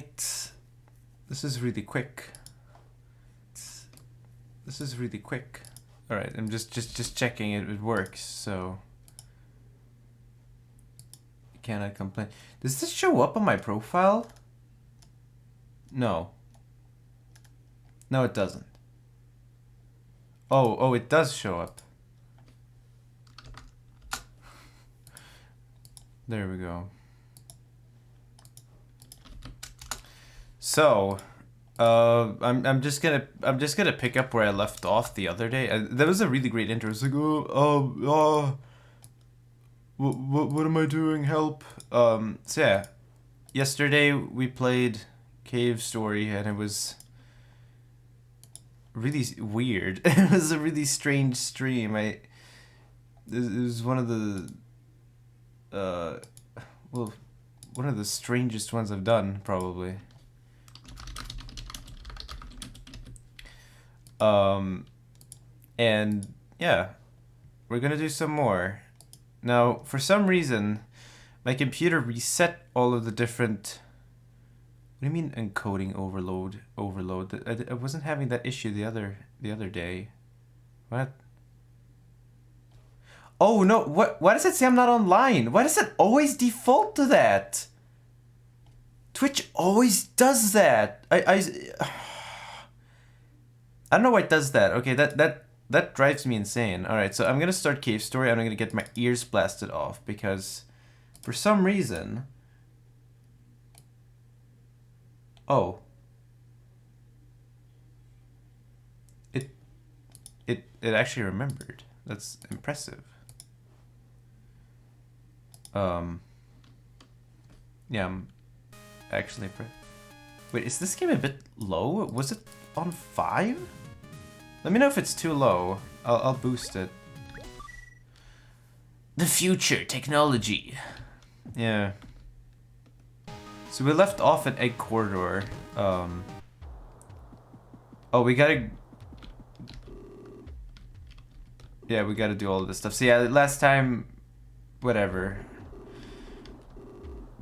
Alright. This is really quick. This is really quick. Alright, I'm just checking it works, so cannot complain. Does this show up on my profile? No. No, it doesn't. Oh, it does show up. There we go. So, I'm just gonna pick up where I left off the other day. That was a really great intro. It's like, what am I doing? Help. So yeah, yesterday we played Cave Story and it was really weird. It was a really strange stream. It was one of the one of the strangest ones I've done, probably. And yeah, we're gonna do some more. Now, for some reason, my computer reset all of the different... What do you mean encoding overload? I wasn't having that issue the other day. What? Oh no! Why does it say I'm not online? Why does it always default to that? Twitch always does that. I don't know why it does that. Okay, that drives me insane. All right, so I'm gonna start Cave Story. I'm gonna get my ears blasted off because, for some reason. Oh. It actually remembered. That's impressive. Yeah, I'm actually wait, is this game a bit low? Was it on 5? Let me know if it's too low. I'll boost it. The future technology. Yeah. So we left off at Egg Corridor. Oh, we gotta... Yeah, we gotta do all of this stuff. So yeah, last time... Whatever.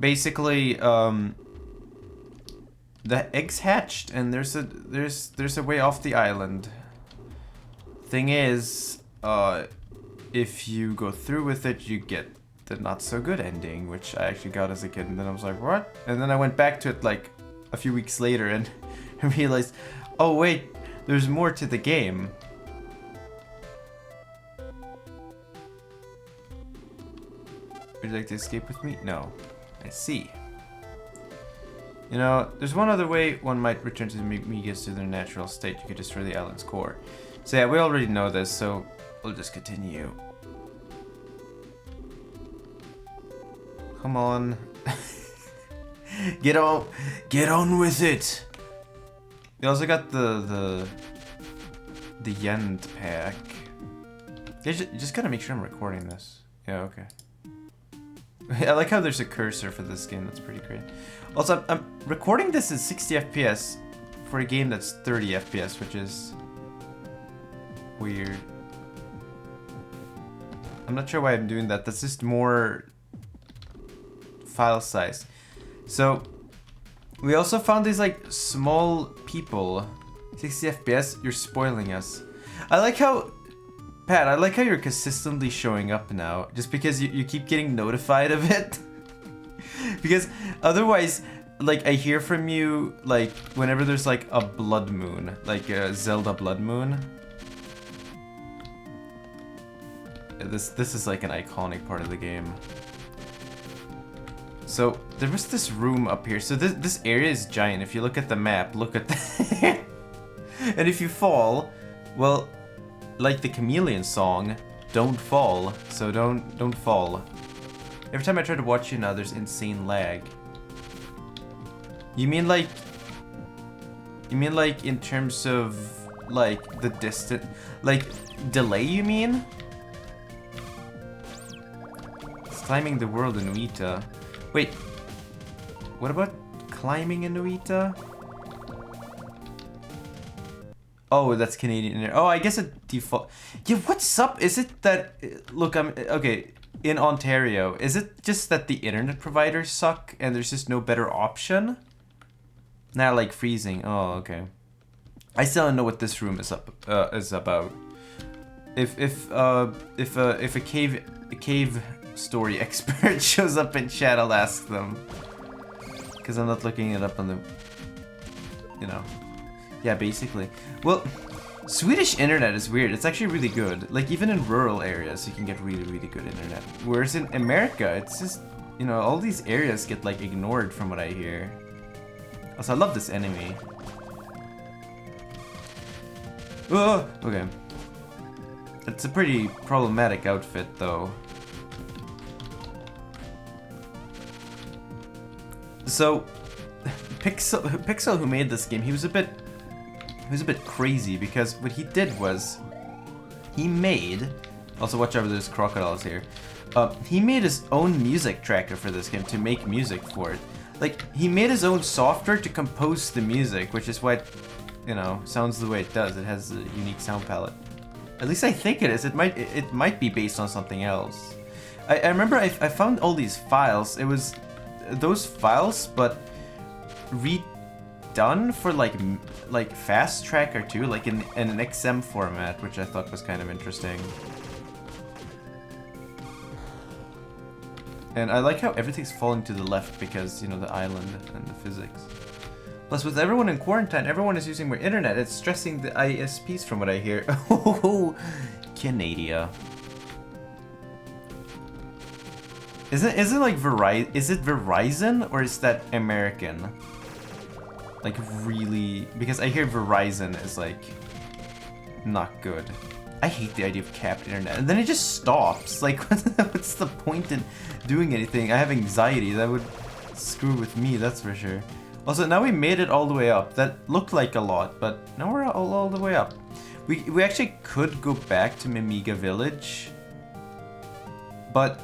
Basically, the eggs hatched, and there's a way off the island. Thing is, if you go through with it, you get the not so good ending, which I actually got as a kid, and then I was like, what? And then I went back to it like a few weeks later and realized, oh wait, there's more to the game. Would you like to escape with me? No. I see. You know, there's one other way one might return to the Megas to their natural state. You could destroy the island's core. So yeah, we already know this, so we'll just continue. Come on. Get on with it. We also got the Yend pack. You just gotta make sure I'm recording this. Yeah, okay. I like how there's a cursor for this game. That's pretty great. Also, I'm recording this at 60 FPS for a game that's 30 FPS, which is weird. I'm not sure why I'm doing that. That's just more file size. So we also found these like small people. 60 FPS. You're spoiling us. I like how... Pat, I like how you're consistently showing up now, just because you keep getting notified of it. Because otherwise, like, I hear from you, like, whenever there's, like, a blood moon, like a Zelda blood moon. This is, like, an iconic part of the game. So, there was this room up here. So this area is giant. If you look at the map, look at that. And if you fall, well... Like the Chameleon song, don't fall. So don't fall. Every time I try to watch you now, there's insane lag. You mean like in terms of like the distance, like delay? You mean? It's climbing the world in Uita. Wait, what about climbing in Uita? Oh, that's Canadian. Oh, I guess it default. Yeah, what's up? Is it that... Look, I'm... Okay, in Ontario, is it just that the internet providers suck and there's just no better option? Not like freezing. Oh, okay. I still don't know what this room is about. If a cave story expert shows up in chat, I'll ask them. Because I'm not looking it up on the, you know. Yeah, basically. Well, Swedish internet is weird. It's actually really good. Like, even in rural areas, you can get really, really good internet. Whereas in America, it's just, you know, all these areas get, like, ignored from what I hear. Also, I love this enemy. Oh, okay. It's a pretty problematic outfit, though. So, Pixel, who made this game, he was a bit crazy because what he did was he made. Also, watch out for those crocodiles here. He made his own music tracker for this game to make music for it. Like, he made his own software to compose the music, which is why it, you know, sounds the way it does. It has a unique sound palette. At least I think it is. It might be based on something else. I remember I found all these files. It was those files, but redone for like Fast Tracker too, like in an XM format, which I thought was kind of interesting. And I like how everything's falling to the left because, you know, the island and the physics. Plus, with everyone in quarantine, everyone is using more internet. It's stressing the ISPs from what I hear. Oh, Canada. Is it like Verizon? Is it Verizon or is that American? Like really, because I hear Verizon is like not good. I hate the idea of capped internet, and then it just stops. Like, what's the point in doing anything? I have anxiety. That would screw with me, that's for sure. Also, now we made it all the way up. That looked like a lot, but now we're all the way up. We actually could go back to Mimiga Village, but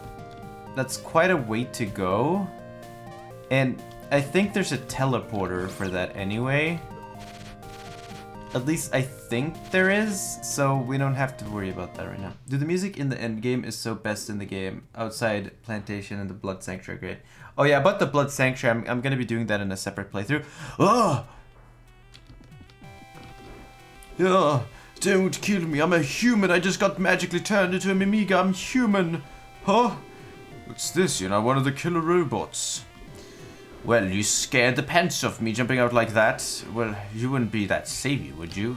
that's quite a way to go. And I think there's a teleporter for that anyway. At least I think there is, so we don't have to worry about that right now. Dude, the music in the end game is so best in the game. Outside Plantation and the Blood Sanctuary, great. Oh yeah, about the Blood Sanctuary, I'm gonna be doing that in a separate playthrough. Oh! Yeah, don't kill me, I'm a human, I just got magically turned into a Mimiga, I'm human. Huh? What's this, you know, one of the killer robots? Well, you scared the pants off me jumping out like that. Well, you wouldn't be that savvy, would you?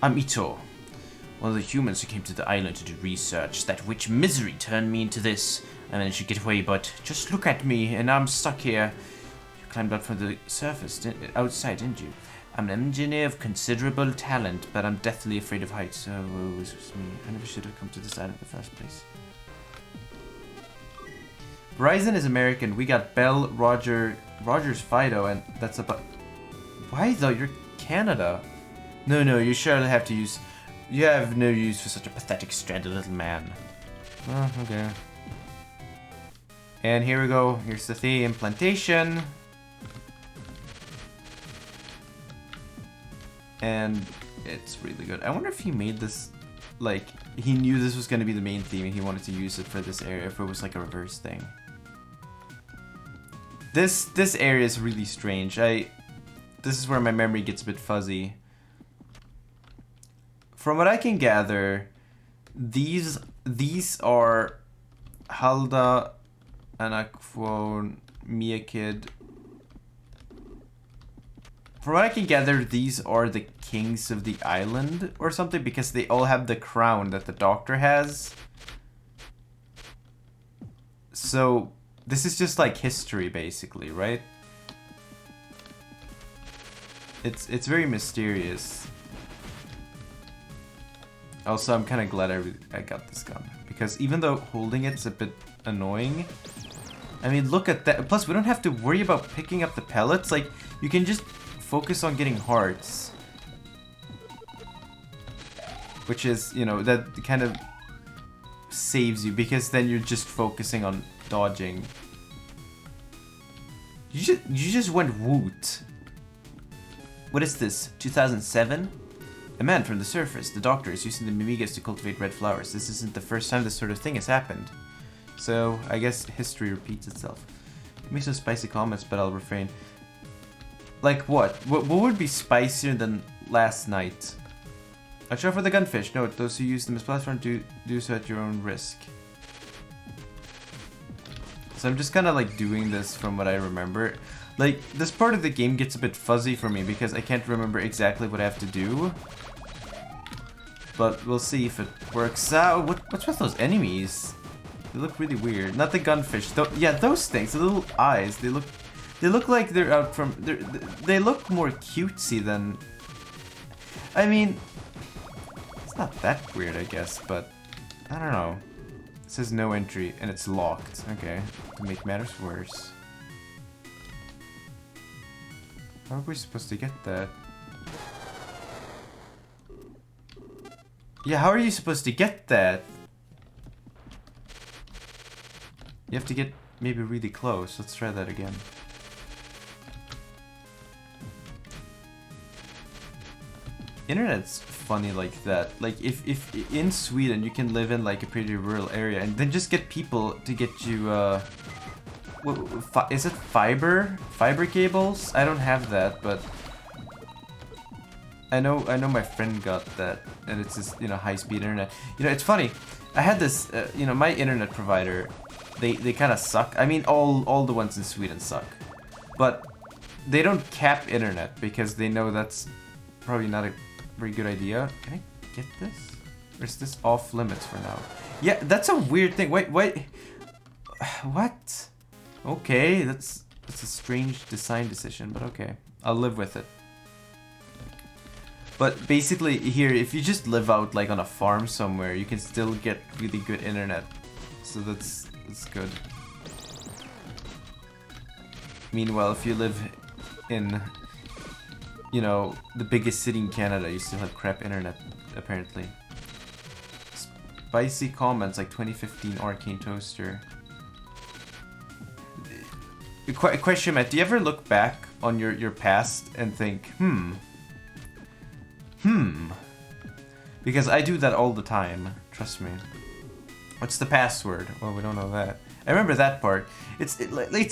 I'm Ito, one of the humans who came to the island to do research. That witch Misery turned me into this. I managed to get away, but just look at me, and I'm stuck here. You climbed up from the surface, outside, didn't you? I'm an engineer of considerable talent, but I'm deathly afraid of heights. Oh, woe is me. I never should have come to this island in the first place. Verizon is American. We got Bell, Rogers Fido, and that's about... Why though? You're Canada. No, you surely have to use... You have no use for such a pathetic, stranded little man. Oh, okay. And here we go. Here's the theme. Plantation. And it's really good. I wonder if he made this... Like, he knew this was going to be the main theme and he wanted to use it for this area, if it was like a reverse thing. This area is really strange. This is where my memory gets a bit fuzzy. From what I can gather, these are Halda, Anaquon, Miakid. From what I can gather, these are the kings of the island or something, because they all have the crown that the doctor has. So this is just like history, basically, right? It's very mysterious. Also, I'm kind of glad I got this gun, because even though holding it's a bit annoying, I mean, look at that. Plus, we don't have to worry about picking up the pellets. Like, you can just focus on getting hearts, which is, you know, that kind of saves you, because then you're just focusing on dodging. You just went woot. What is this? 2007? A man from the surface. The doctor is using the Mimigas to cultivate red flowers. This isn't the first time this sort of thing has happened. So, I guess history repeats itself. Give me some spicy comments, but I'll refrain. Like what? What would be spicier than last night? Watch out for the gunfish. Note, those who use them as platform do so at your own risk. So I'm just kind of like doing this from what I remember. Like, this part of the game gets a bit fuzzy for me because I can't remember exactly what I have to do. But we'll see if it works out. What's with those enemies? They look really weird. Not the gunfish. Yeah, those things. The little eyes. They look like they're out from... They look more cutesy than... I mean... It's not that weird, I guess, but... I don't know. It says no entry, and it's locked. Okay. To make matters worse. How are we supposed to get that? Yeah, how are you supposed to get that? You have to get maybe really close. Let's try that again. Internet's funny like that. Like if in Sweden you can live in like a pretty rural area and then just get people to get you is it fiber cables? I don't have that, but I know my friend got that, and it's just, you know, high-speed internet. You know, it's funny. I had this, you know, my internet provider. They kind of suck. I mean, all the ones in Sweden suck, but they don't cap internet because they know that's probably not a very good idea. Can I get this? Or is this off limits for now? Yeah, that's a weird thing. Wait, what? Okay, that's a strange design decision, but okay, I'll live with it. But basically here, if you just live out like on a farm somewhere, you can still get really good internet. So that's good. Meanwhile, if you live in, you know, the biggest city in Canada, you still have crap internet, apparently. Spicy comments like 2015 Arcane Toaster. Question, Matt, do you ever look back on your past and think, because I do that all the time, trust me. What's the password? Well, we don't know that. I remember that part. It's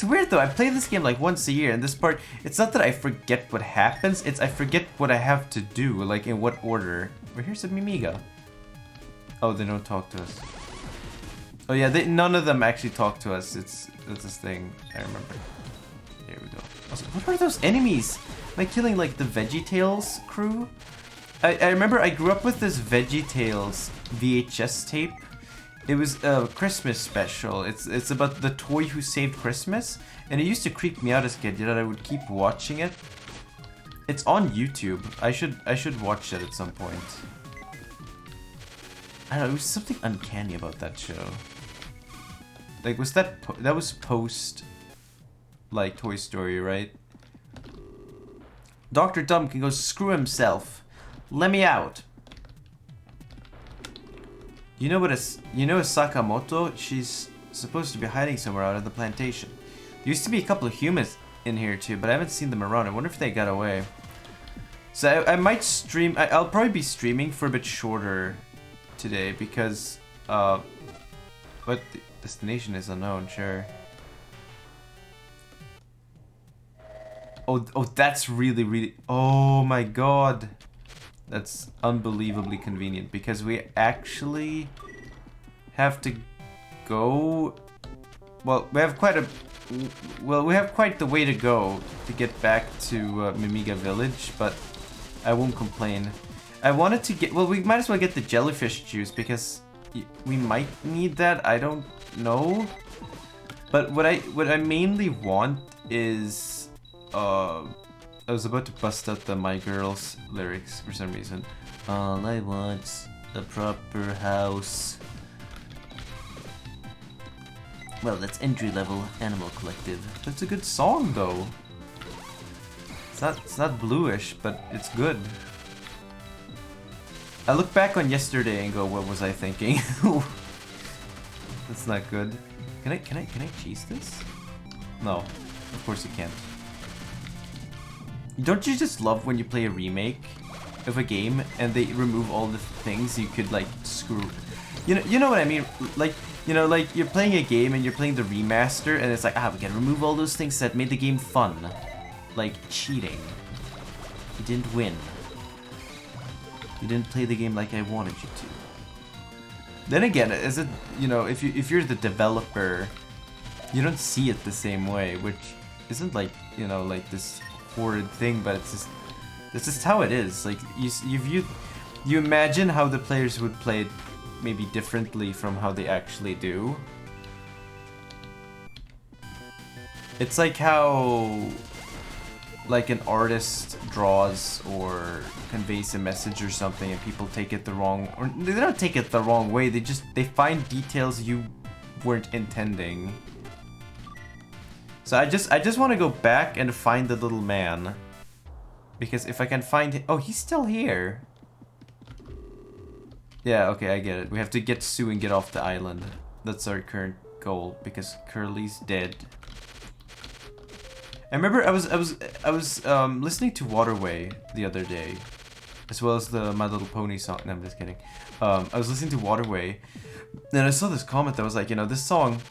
weird though, I play this game like once a year, and this part, it's not that I forget what happens, it's I forget what I have to do, like in what order. Well, here's a Mimiga. Oh, they don't talk to us. Oh yeah, none of them actually talk to us, it's this thing, I remember. There we go. Also, what are those enemies? Am I killing like the VeggieTales crew? I remember I grew up with this VeggieTales VHS tape. It was a Christmas special. It's about the toy who saved Christmas, and it used to creep me out as a kid. You know, I would keep watching it. It's on YouTube. I should watch it at some point. I don't know. It was something uncanny about that show. Like, was that was post, like, Toy Story, right? Dr. Dumb can go screw himself. Let me out. You know Sakamoto? She's supposed to be hiding somewhere out of the plantation. There used to be a couple of humans in here too, but I haven't seen them around. I wonder if they got away. So I might stream. I'll probably be streaming for a bit shorter today because, what the destination is unknown. Sure. Oh, that's really. Oh my god. That's unbelievably convenient because we actually have to go. Well, we have quite the way to go to get back to Mimiga Village, but I won't complain. I wanted to get. Well, we might as well get the jellyfish juice because we might need that. I don't know. But what I mainly want is I was about to bust out the My Girls lyrics for some reason. All I want's a proper house. Well, that's entry-level Animal Collective. That's a good song, though. It's not bluish, but it's good. I look back on yesterday and go, what was I thinking? That's not good. Can I cheese this? No, of course you can't. Don't you just love when you play a remake of a game and they remove all the things you could like screw? You know what I mean? Like, you know, like you're playing a game and you're playing the remaster and it's like, we gotta remove all those things that made the game fun. like cheating. You didn't win. You didn't play the game like I wanted you to. Then again, is it, you know, if you're the developer, you don't see it the same way, which isn't like, you know, like this horrid thing, but it's just how it is. Like you imagine how the players would play it maybe differently from how they actually do. It's like how like an artist draws or conveys a message or something and people take it the wrong, or they don't take it the wrong way, they find details you weren't intending. So I just want to go back and find the little man, because if I can find him, oh, he's still here. Yeah, okay, I get it. We have to get Sue and get off the island. That's our current goal, because Curly's dead. I remember I was listening to Waterway the other day, as well as the My Little Pony song. No, I'm just kidding. I was listening to Waterway, and I saw this comment that was like, you know, this song,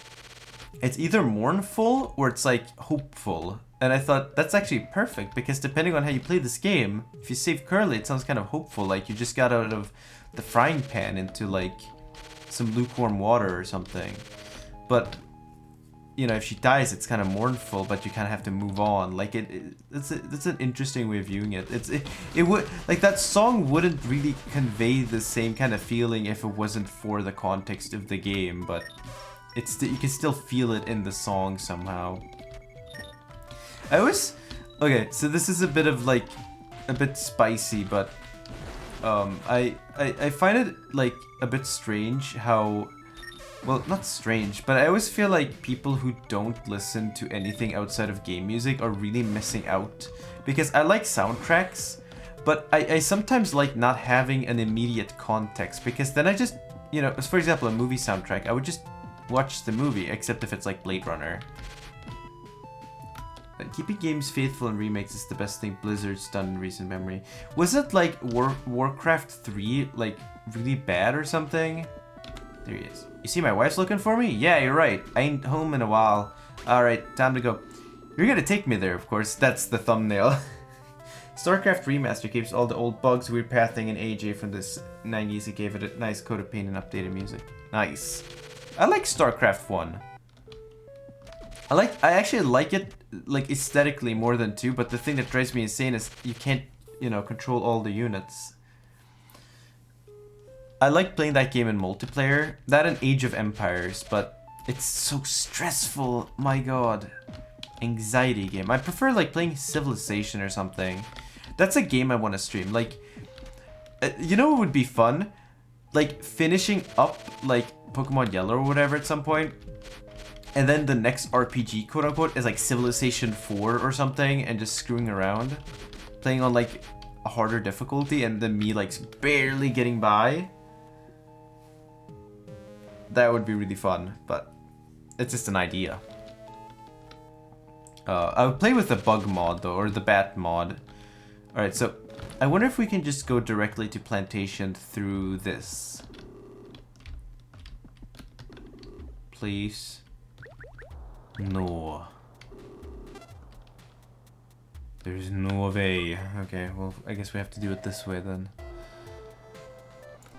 it's either mournful or it's like hopeful. And I thought that's actually perfect, because depending on how you play this game, if you save Curly, it sounds kind of hopeful, like you just got out of the frying pan into like some lukewarm water or something. But you know, if she dies, it's kind of mournful, but you kind of have to move on. Like it's an interesting way of viewing it. It would, like, that song wouldn't really convey the same kind of feeling if it wasn't for the context of the game, but it's you can still feel it in the song somehow. Okay, so this is a bit of like a bit spicy, but I find it like a bit strange how, well, not strange, but I always feel like people who don't listen to anything outside of game music are really missing out. Because I like soundtracks, but I sometimes like not having an immediate context, because then I just, you know, for example, a movie soundtrack, I would just watch the movie, except if it's like Blade Runner. Keeping games faithful in remakes is the best thing Blizzard's done in recent memory. Was it like Warcraft 3 like really bad or something? There he is. You see my wife's looking for me? Yeah, you're right. I ain't home in a while. Alright, time to go. You're gonna take me there, of course. That's the thumbnail. StarCraft Remaster keeps all the old bugs, weird pathing, and AJ from this 90s. It gave it a nice coat of paint and updated music. Nice. I like StarCraft 1. I actually like it, like, aesthetically more than 2, but the thing that drives me insane is you can't, you know, control all the units. I like playing that game in multiplayer, that and Age of Empires, but it's so stressful, my god. Anxiety game. I prefer like playing Civilization or something. That's a game I want to stream. Like, you know what would be fun? Like finishing up like Pokemon Yellow or whatever at some point, and then the next RPG, quote unquote, is like Civilization 4 or something, and just screwing around, playing on like a harder difficulty, and then me like barely getting by. That would be really fun, but it's just an idea. I would play with the bug mod though, or the bat mod. Alright, so I wonder if we can just go directly to Plantation through this. Please. No. There's no way. Okay, well, I guess we have to do it this way then.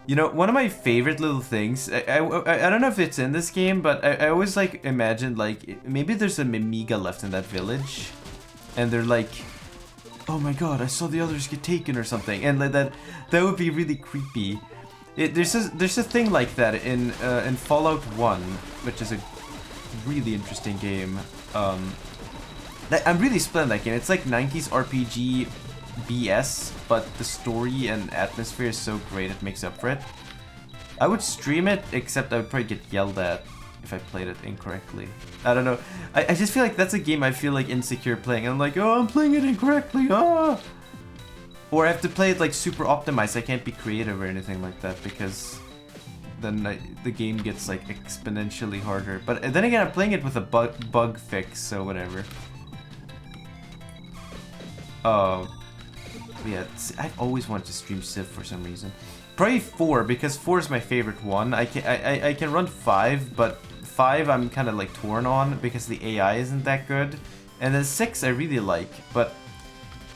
You know, one of my favorite little things, I don't know if it's in this game, but I always like imagined like maybe there's a Mimiga left in that village, and they're like, oh my god, I saw the others get taken or something, and like that would be really creepy. There's a thing like that in Fallout 1, which is a really interesting game. I'm really split on that game. It's like 90s RPG BS, but the story and atmosphere is so great it makes up for it. I would stream it, except I would probably get yelled at if I played it incorrectly. I don't know. I just feel like that's a game I feel like insecure playing. I'm like, oh, I'm playing it incorrectly, ah! Or I have to play it like super optimized. I can't be creative or anything like that, because then the game gets like exponentially harder. But then again, I'm playing it with a bug fix, so whatever. Yeah, I've always wanted to stream Civ for some reason. Probably 4, because 4 is my favorite one. I can run 5, but 5 I'm kind of like torn on because the AI isn't that good, And then 6 I really like, but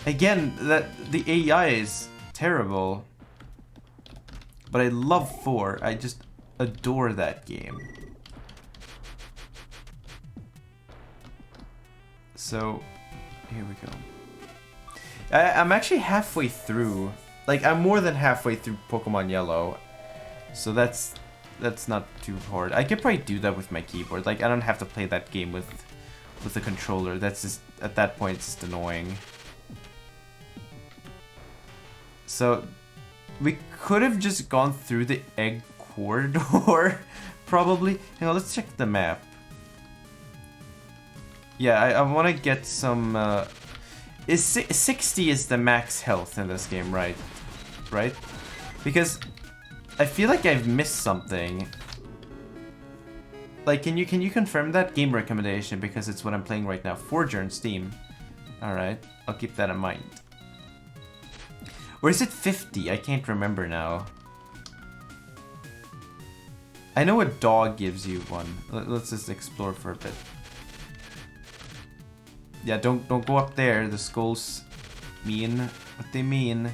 again, the AI is terrible. But I love 4. I just adore that game. So, here we go. I'm actually halfway through. Like, I'm more than halfway through Pokemon Yellow. So that's not too hard. I could probably do that with my keyboard. Like, I don't have to play that game with the controller. That's just, at that point, it's just annoying. So, we could have just gone through the egg corridor, probably. Hang on, let's check the map. Yeah, I want to get some... 60 is the max health in this game, right? Right? Because I feel like I've missed something. Like, can you confirm that? Game recommendation, because it's what I'm playing right now. Forger on Steam. Alright, I'll keep that in mind. Or is it 50? I can't remember now. I know a dog gives you one. Let's just explore for a bit. Yeah, don't go up there. The skulls mean what they mean.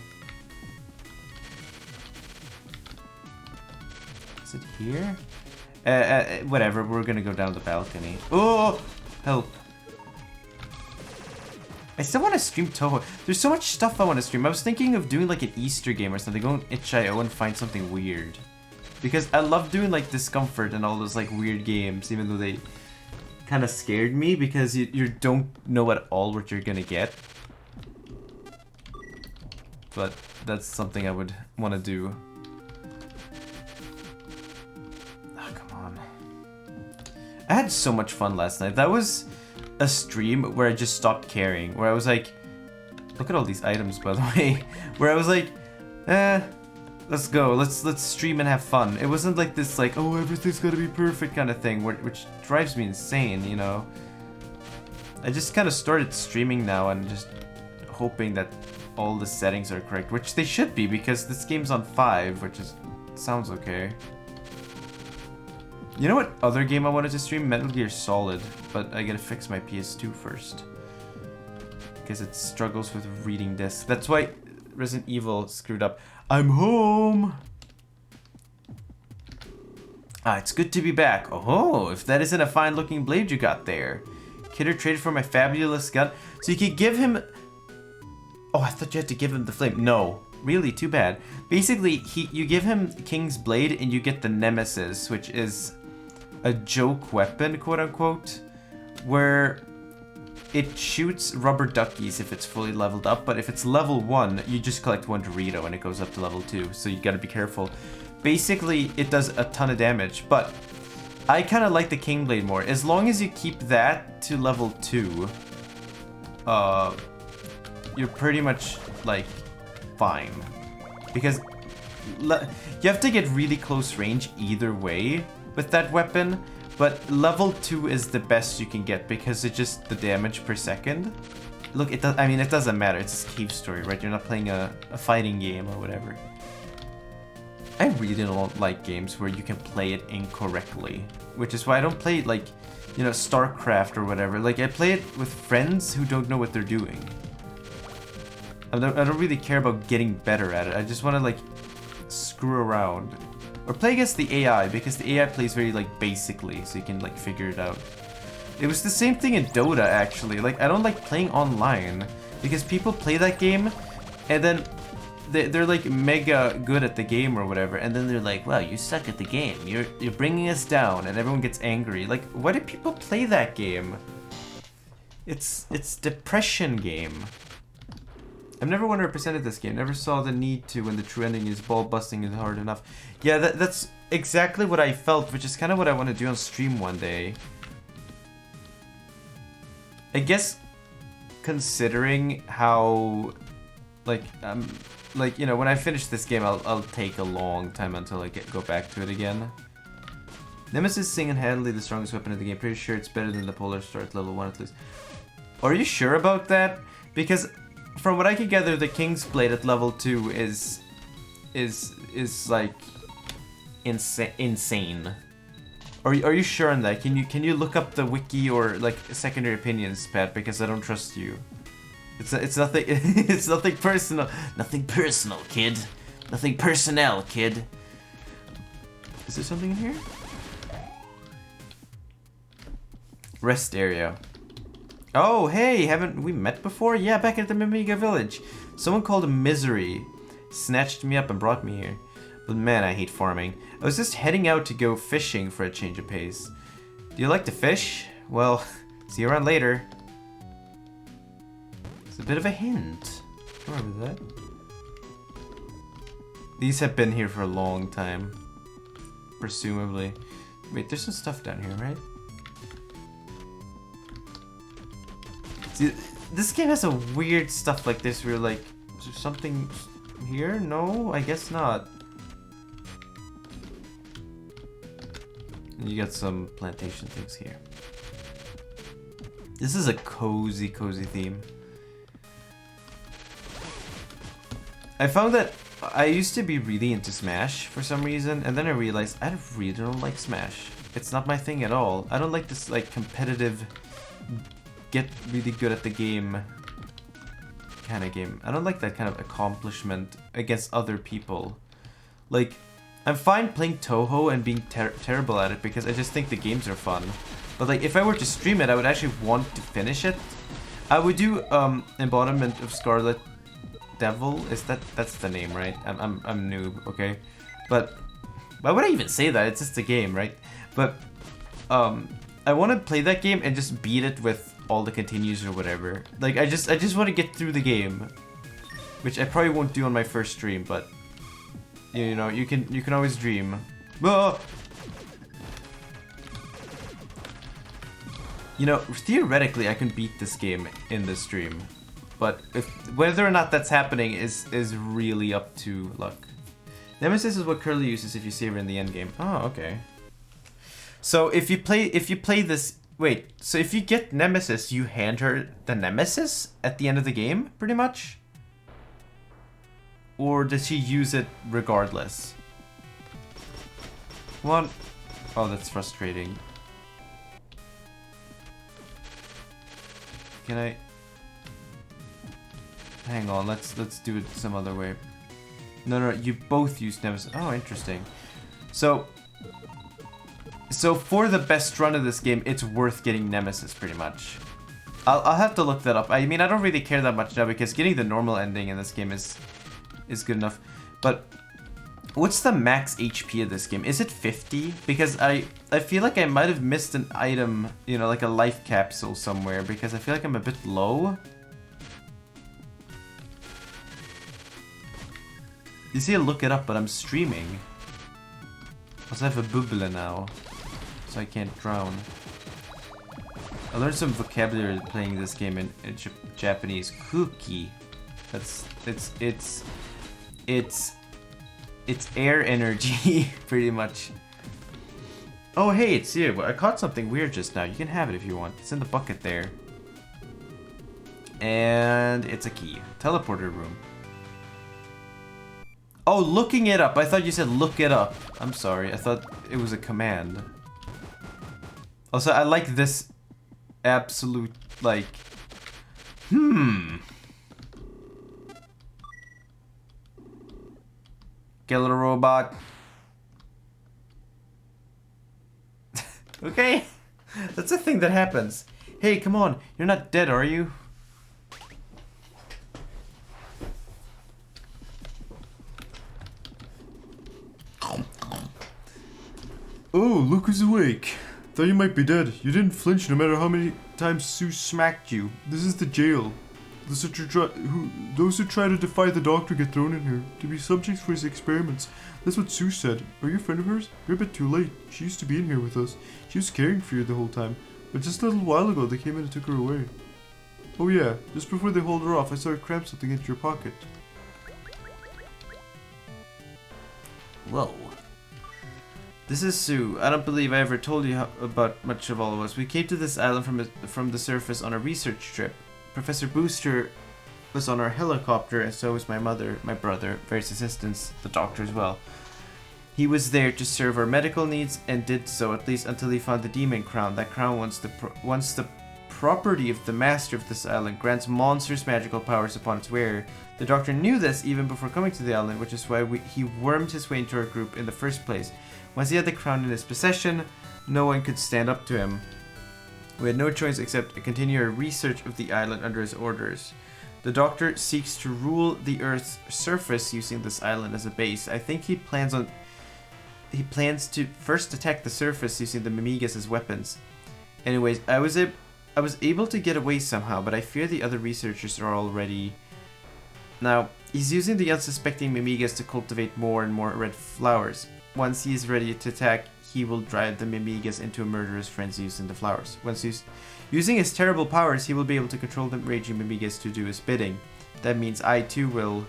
Is it here? Whatever, we're gonna go down the balcony. Oh! Help. I still want to stream Touhou. There's so much stuff I want to stream. I was thinking of doing like an Easter game or something. Go on itch.io and find something weird. Because I love doing like Discomfort and all those like weird games, even though they kind of scared me because you don't know at all what you're gonna get. But that's something I would want to do. Oh, come on. I had so much fun last night. That was a stream where I just stopped caring. Where I was like, look at all these items, by the way. Where I was like, let's go. Let's stream and have fun. It wasn't like this like, oh, everything's gotta be perfect kind of thing, which drives me insane, you know. I just kind of started streaming now and just hoping that all the settings are correct, which they should be because this game's on 5, which is sounds okay. You know what other game I wanted to stream? Metal Gear Solid, but I gotta fix my PS2 first. Because it struggles with reading discs. That's why Resident Evil screwed up. I'm home! Ah, it's good to be back. Oh, if that isn't a fine looking blade you got there. Kidder traded for my fabulous gun. So you could give him... Oh, I thought you had to give him the flame. No. Really, too bad. Basically, you give him King's Blade and you get the Nemesis, which is a joke weapon, quote-unquote, where it shoots rubber duckies if it's fully leveled up, but if it's level 1, you just collect 1 Dorito and it goes up to level 2, so you gotta be careful. Basically, it does a ton of damage, but I kind of like the King Blade more. As long as you keep that to level 2, you're pretty much, like, fine. Because you have to get really close range either way with that weapon, but level 2 is the best you can get because it's just the damage per second. Look, it doesn't matter. It's a cave story, right? You're not playing a fighting game or whatever. I really don't like games where you can play it incorrectly, which is why I don't play, like, you know, StarCraft or whatever. Like, I play it with friends who don't know what they're doing. I don't really care about getting better at it. I just want to, like, screw around. Or play against the AI, because the AI plays very, like, basically, so you can, like, figure it out. It was the same thing in Dota, actually. Like, I don't like playing online, because people play that game, and then they're like, mega good at the game or whatever, and then they're like, wow, you suck at the game. You're bringing us down, and everyone gets angry. Like, why do people play that game? It's depression game. I've never 100%ed this game. Never saw the need to when the true ending is ball busting is hard enough. Yeah, that's exactly what I felt, which is kind of what I want to do on stream one day. I guess considering how, like, you know, when I finish this game, I'll take a long time until I go back to it again. Nemesis single-handedly the strongest weapon in the game. Pretty sure it's better than the Polar Star at level 1 at least. Are you sure about that? Because from what I can gather, the King's Blade at level 2 is like insane. Are you sure on that? Can you look up the wiki or like secondary opinions, Pat? Because I don't trust you. It's nothing. It's nothing personal. Nothing personal, kid. Nothing personnel, kid. Is there something in here? Rest area. Oh, hey, haven't we met before? Yeah, back at the Mimiga village. Someone called Misery snatched me up and brought me here. But man, I hate farming. I was just heading out to go fishing for a change of pace. Do you like to fish? Well, see you around later. It's a bit of a hint. Remember that? These have been here for a long time. Presumably. Wait, there's some stuff down here, right? See, this game has a weird stuff like this where like, is there something here? No, I guess not. And you got some plantation things here. This is a cozy, cozy theme. I found that I used to be really into Smash for some reason, and then I realized I really don't like Smash. It's not my thing at all. I don't like this like competitive, get really good at the game kind of game. I don't like that kind of accomplishment against other people. Like, I'm fine playing Touhou and being terrible at it because I just think the games are fun. But like, if I were to stream it, I would actually want to finish it. I would do Embodiment of Scarlet Devil. That's the name, right? I'm noob, okay? But why would I even say that? It's just a game, right? But I want to play that game and just beat it with all the continues or whatever. Like, I just want to get through the game, which I probably won't do on my first stream, but you know, you can always dream. Ah! You know, theoretically, I can beat this game in this stream, but whether or not that's happening is really up to luck. Nemesis is what Curly uses if you see her in the end game. Oh, okay. So if you play this, wait. So if you get Nemesis, you hand her the Nemesis at the end of the game, pretty much. Or does she use it regardless? Come on. Oh, that's frustrating. Can I? Hang on, let's do it some other way. No, you both use Nemesis. Oh, interesting. So for the best run of this game, it's worth getting Nemesis, pretty much. I'll have to look that up. I mean, I don't really care that much now because getting the normal ending in this game is good enough. But what's the max HP of this game? Is it 50? Because I feel like I might have missed an item, you know, like a life capsule somewhere, because I feel like I'm a bit low. You see, I look it up, but I'm streaming. Also, I have a bubble now, so I can't drown. I learned some vocabulary playing this game in Japanese. Kuki. It's air energy, pretty much. Oh, hey, it's you. I caught something weird just now. You can have it if you want. It's in the bucket there. And it's a key. Teleporter room. Oh, looking it up. I thought you said look it up. I'm sorry. I thought it was a command. Also, I like this absolute, like... Killer robot. Okay. That's a thing that happens. Hey, come on. You're not dead, are you? Oh, look who's awake. Thought you might be dead. You didn't flinch no matter how many times Sue smacked you. This is the jail. Those who try to defy the doctor get thrown in here to be subjects for his experiments. That's what Sue said. Are you a friend of hers? You're a bit too late. She used to be in here with us. She was caring for you the whole time. But just a little while ago, they came in and took her away. Oh yeah, just before they hauled her off, I saw her cramp something into your pocket. Whoa. This is Sue. I don't believe I ever told you about much of all of us. We came to this island from the surface on a research trip. Professor Booster was on our helicopter, and so was my mother, my brother, various assistants, the doctor as well. He was there to serve our medical needs and did so at least until he found the demon crown. That crown, once the property of the master of this island, grants monstrous magical powers upon its wearer. The doctor knew this even before coming to the island, which is why he wormed his way into our group in the first place. Once he had the crown in his possession, no one could stand up to him. We had no choice except to continue our research of the island under his orders. The doctor seeks to rule the Earth's surface using this island as a base. I think he plans to first attack the surface using the Mimigas as weapons. Anyways, I was able to get away somehow, but I fear the other researchers are already... Now, he's using the unsuspecting Mimigas to cultivate more and more red flowers. Once he is ready to attack, he will drive the Mimigas into a murderous frenzy using the flowers. Once he's using his terrible powers, he will be able to control the raging Mimigas to do his bidding. That means I too will...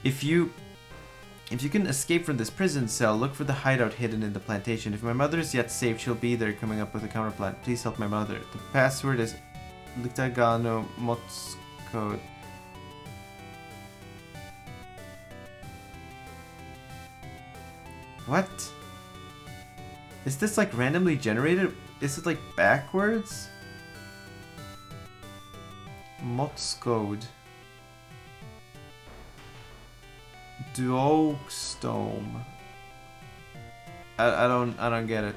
If you can escape from this prison cell, look for the hideout hidden in the plantation. If my mother is yet safe, she'll be there coming up with a counterplan. Please help my mother. The password is Litagano Motscode. What? Is this like randomly generated? Is it like backwards? Motscode. Duokstone. I don't get it.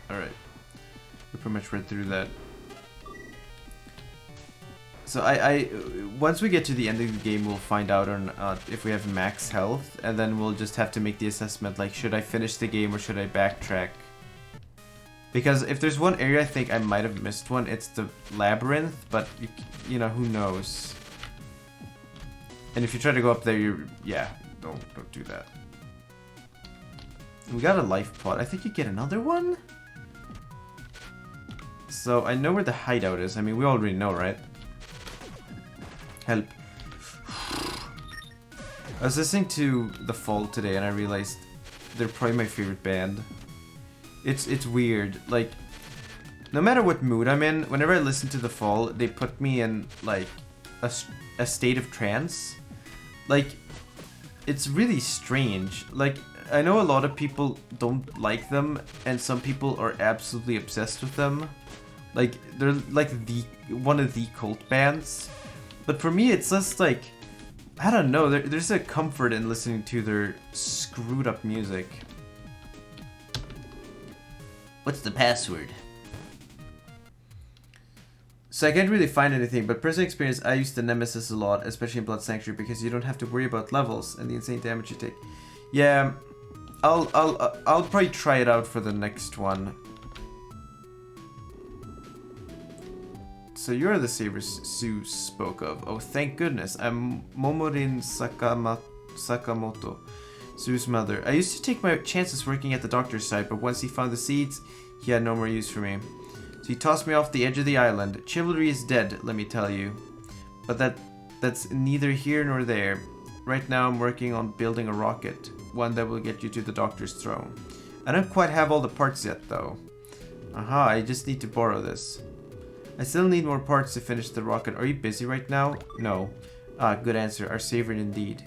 Alright. We pretty much read through that. So once we get to the end of the game, we'll find out on if we have max health, and then we'll just have to make the assessment, like, should I finish the game or should I backtrack? Because if there's one area I think I might have missed one, it's the labyrinth, but you know, who knows? And if you try to go up there, don't do that. We got a life pot. I think you get another one? So I know where the hideout is. I mean, we already know, right? Help. I was listening to The Fall today and I realized they're probably my favorite band. It's weird. Like, no matter what mood I'm in, whenever I listen to The Fall, they put me in, like, a state of trance. Like, it's really strange. Like, I know a lot of people don't like them, and some people are absolutely obsessed with them. Like, they're like one of the cult bands. But for me, it's just like, I don't know, there's a comfort in listening to their screwed up music. What's the password? So I can't really find anything, but personal experience, I use the Nemesis a lot, especially in Blood Sanctuary, because you don't have to worry about levels and the insane damage you take. Yeah, I'll probably try it out for the next one. So you're the saber Sue spoke of. Oh, thank goodness. I'm Momorin Sakamoto, Sue's mother. I used to take my chances working at the doctor's site, but once he found the seeds, he had no more use for me. So he tossed me off the edge of the island. Chivalry is dead, let me tell you. But that's neither here nor there. Right now I'm working on building a rocket, one that will get you to the doctor's throne. I don't quite have all the parts yet, though. Aha, I just need to borrow this. I still need more parts to finish the rocket. Are you busy right now? No. Ah, good answer. Our savior indeed.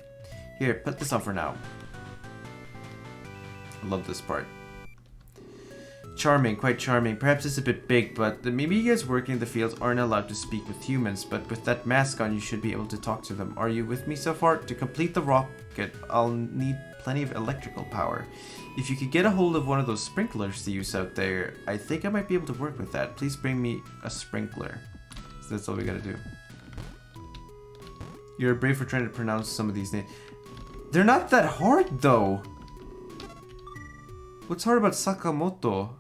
Here, put this on for now. I love this part. Charming, quite charming. Perhaps it's a bit big, but the Mimigas working in the fields aren't allowed to speak with humans, but with that mask on, you should be able to talk to them. Are you with me so far? To complete the rocket, I'll need plenty of electrical power. If you could get a hold of one of those sprinklers to use out there, I think I might be able to work with that. Please bring me a sprinkler. So that's all we gotta do. You're brave for trying to pronounce some of these names. They're not that hard, though. What's hard about Sakamoto?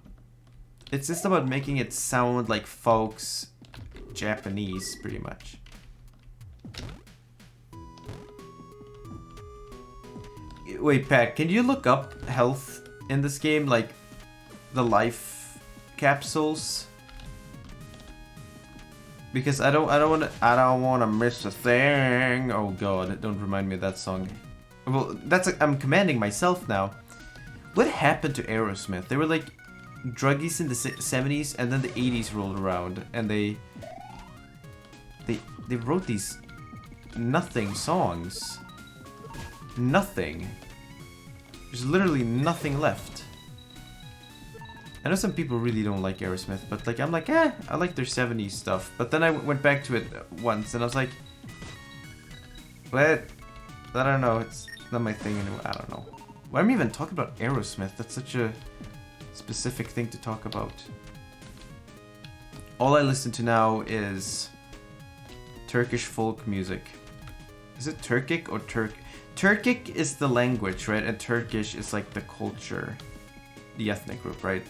It's just about making it sound like folks Japanese, pretty much. Wait, Pat, can you look up health in this game? Like, the life capsules? Because I don't wanna miss a thing. Oh god, don't remind me of that song. Well, I'm commanding myself now. What happened to Aerosmith? They were like druggies in the 70s, and then the 80s rolled around, and they wrote these nothing songs. nothing. There's literally nothing left. I know some people really don't like Aerosmith, but like I'm like, I like their 70s stuff. But then I went back to it once and I was like, what? I don't know, it's not my thing anymore. I don't know. Why am I even talking about Aerosmith? That's such a specific thing to talk about. All I listen to now is Turkish folk music. Is it Turkic or Turk? Turkic is the language, right? And Turkish is like the culture, the ethnic group, right?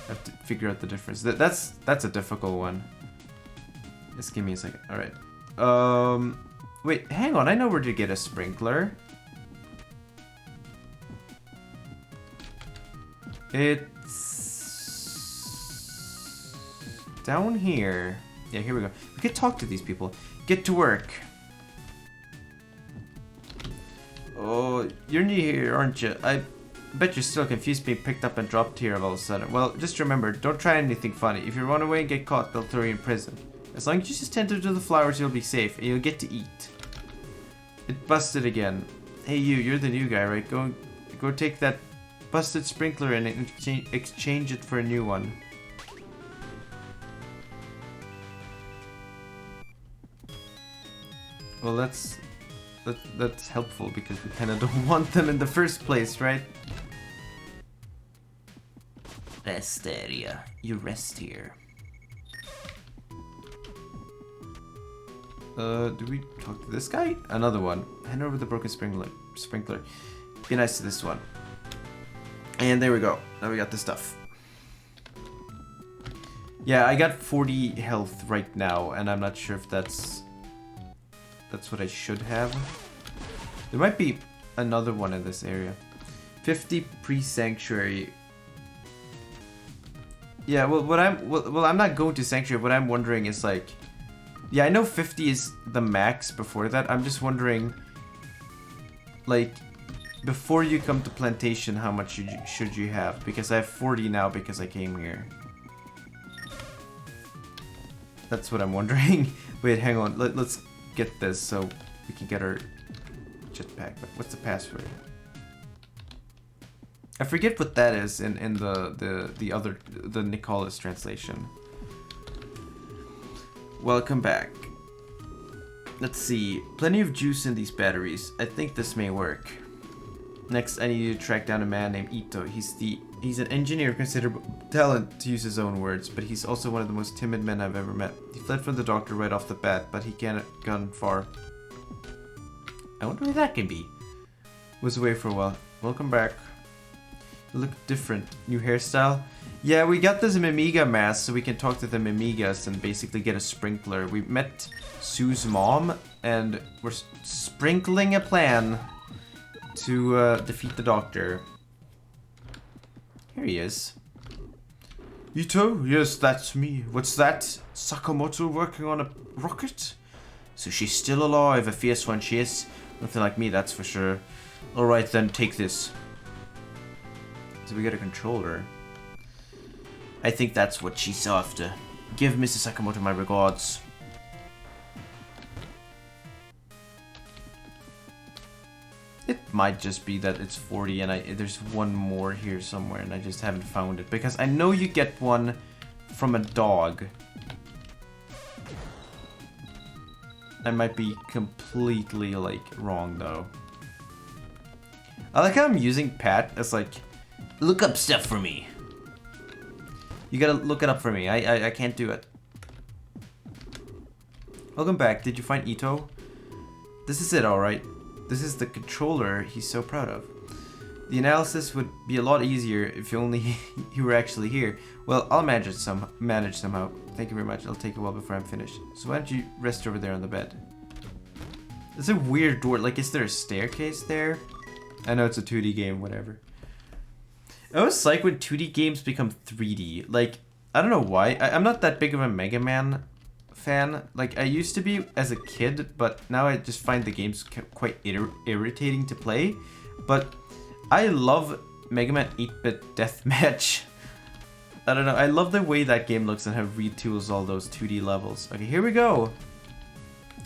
I have to figure out the difference. That's a difficult one. Just give me a second. All right. Wait, hang on. I know where to get a sprinkler. It's down here. Yeah, here we go. We could talk to these people. Get to work. Oh, you're new here, aren't you? I bet you're still confused being picked up and dropped here all of a sudden. Well, just remember, don't try anything funny. If you run away and get caught, they'll throw you in prison. As long as you just tend to the flowers, you'll be safe, and you'll get to eat. It busted again. Hey you're the new guy, right? Go take that busted sprinkler and exchange it for a new one. Well, that's helpful because we kind of don't want them in the first place, right? Rest area. You rest here. Do we talk to this guy? Another one. Hand over the broken sprinkler. Be nice to this one. And there we go. Now we got the stuff. Yeah, I got 40 health right now, and I'm not sure if that's what I should have. There might be another one in this area. 50 pre-sanctuary. Yeah, well, I'm not going to sanctuary. What I'm wondering is like, yeah, I know 50 is the max before that. I'm just wondering, like, before you come to plantation, how much should you have? Because I have 40 now because I came here. That's what I'm wondering. Wait, hang on. Let's get this so we can get our jetpack. What's the password? I forget what that is in the Nicholas translation. Welcome back. Let's see. Plenty of juice in these batteries. I think this may work. Next, I need you to track down a man named Ito. He's an engineer of considerable talent, to use his own words, but he's also one of the most timid men I've ever met. He fled from the doctor right off the bat, but he can't have gone far. I wonder where that can be. Was away for a while. Welcome back. You look different. New hairstyle? Yeah, we got this Mimiga mask so we can talk to the Mimigas and basically get a sprinkler. We met Sue's mom and we're sprinkling a plan to defeat the doctor. Here he is. Ito? Yes, that's me. What's that? Sakamoto working on a rocket? So she's still alive, a fierce one she is. Nothing like me, that's for sure. Alright then, take this. So we got a controller. I think that's what she's after. Give Mrs. Sakamoto my regards. It might just be that it's 40 and there's one more here somewhere and I just haven't found it. Because I know you get one from a dog. I might be completely, like, wrong, though. I like how I'm using Pat as, like, look up stuff for me. You gotta look it up for me. I can't do it. Welcome back. Did you find Ito? This is it, alright. This is the controller he's so proud of. The analysis would be a lot easier if only you were actually here. Well, I'll manage somehow. Thank you very much. It'll take a while before I'm finished. So why don't you rest over there on the bed? It's a weird door. Like, is there a staircase there? I know it's a 2D game, whatever. I always like when 2D games become 3D. Like, I don't know why. I'm not that big of a Mega Man fan. Like, I used to be as a kid, but now I just find the games quite irritating to play. But I love Mega Man 8-Bit Deathmatch. I don't know, I love the way that game looks and how it retools all those 2D levels. Okay, here we go.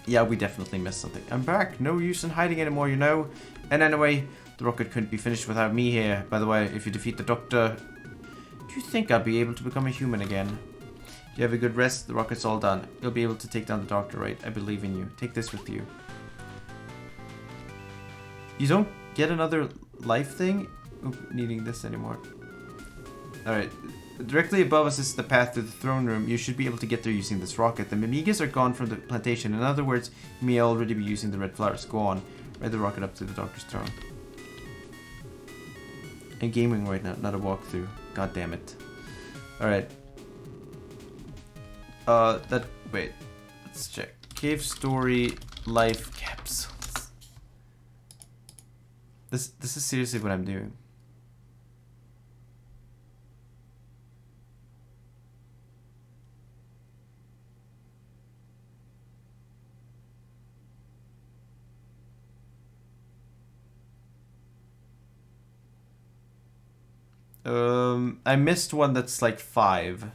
Yeah, we definitely missed something. I'm back. No use in hiding anymore, you know? And anyway, the rocket couldn't be finished without me here. By the way, if you defeat the Doctor, do you think I'll be able to become a human again? You have a good rest, the rocket's all done. You'll be able to take down the Doctor, right? I believe in you. Take this with you. You don't get another life thing? Oop, needing this anymore. Alright. Directly above us is the path to the throne room. You should be able to get there using this rocket. The Mimigas are gone from the plantation. In other words, you may already be using the red flowers. Go on. Ride the rocket up to the Doctor's throne. I'm gaming right now, not a walkthrough. God damn it. Alright. Wait. Let's check. Cave story, life capsules. This is seriously what I'm doing. I missed one that's like 5.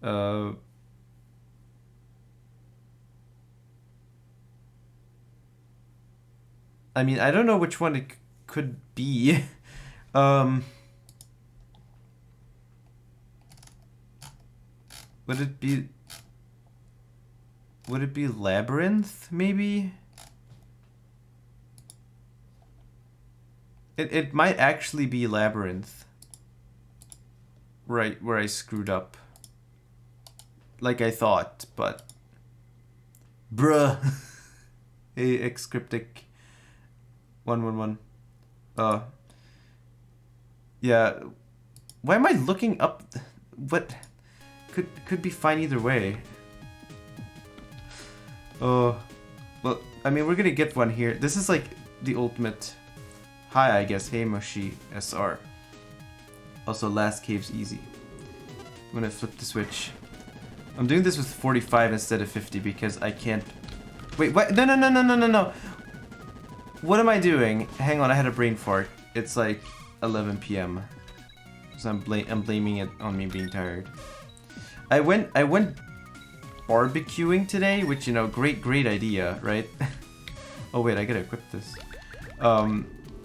I mean, I don't know which one it could be. Would it be Labyrinth, maybe? It might actually be Labyrinth. Right, where I screwed up. Like I thought, but... Bruh! Hey, Excryptic 111. Yeah. Why am I looking up? What? Could be fine either way. Oh. Well, I mean, we're gonna get one here. This is like the ultimate... Hi, I guess. Hey, Moshi SR. Also, last cave's easy. I'm gonna flip the switch. I'm doing this with 45 instead of 50 because I can't... Wait, what? No. What am I doing? Hang on, I had a brain fart. It's like 11 p.m. So I'm blaming it on me being tired. I went barbecuing today, which, you know, great idea, right? Oh wait, I gotta equip this.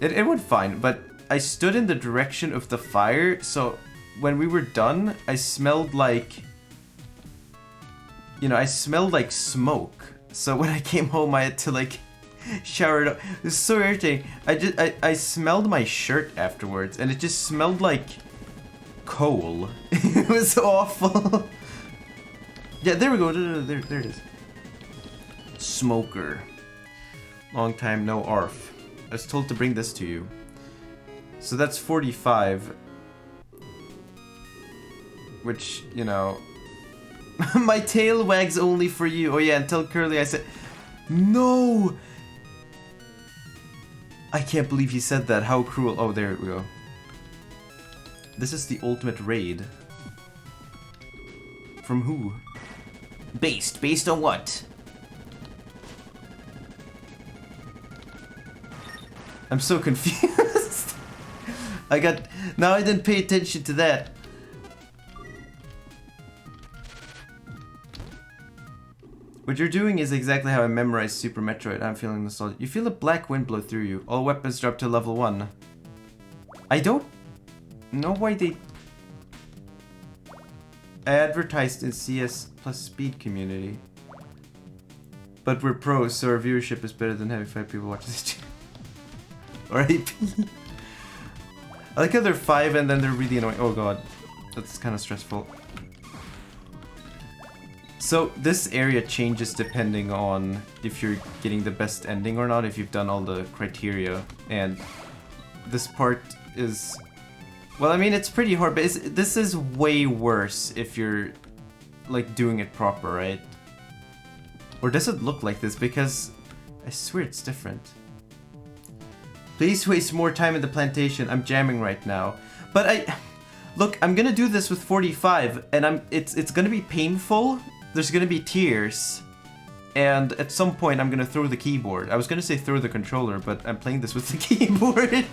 It went fine, but I stood in the direction of the fire, so when we were done, I smelled like... You know, I smelled like smoke. So when I came home, I had to like shower it up. It was so irritating. I smelled my shirt afterwards, and it just smelled like coal. It was awful. Yeah, there we go. There it is. Smoker. Long time no ARF. I was told to bring this to you. So that's 45. Which, you know... My tail wags only for you. Oh yeah, and tell Curly I said... No! I can't believe he said that. How cruel. Oh, there we go. This is the ultimate raid. From who? Based on what? I'm so confused. Now I didn't pay attention to that. What you're doing is exactly how I memorized Super Metroid. I'm feeling nostalgic. You feel a black wind blow through you. All weapons drop to level 1. I don't know why they advertised in CS plus speed community. But we're pros, so our viewership is better than having 5 people watch this channel. R.I.P. I like how they're 5 and then they're really annoying. Oh god, that's kind of stressful. So this area changes depending on if you're getting the best ending or not, if you've done all the criteria. And this part is... Well, I mean, it's pretty hard, but this is way worse if you're, like, doing it proper, right? Or does it look like this? Because I swear it's different. Please waste more time in the plantation. I'm jamming right now. But Look, I'm gonna do this with 45, and it's gonna be painful. There's gonna be tears, and at some point I'm gonna throw the keyboard. I was gonna say throw the controller, but I'm playing this with the keyboard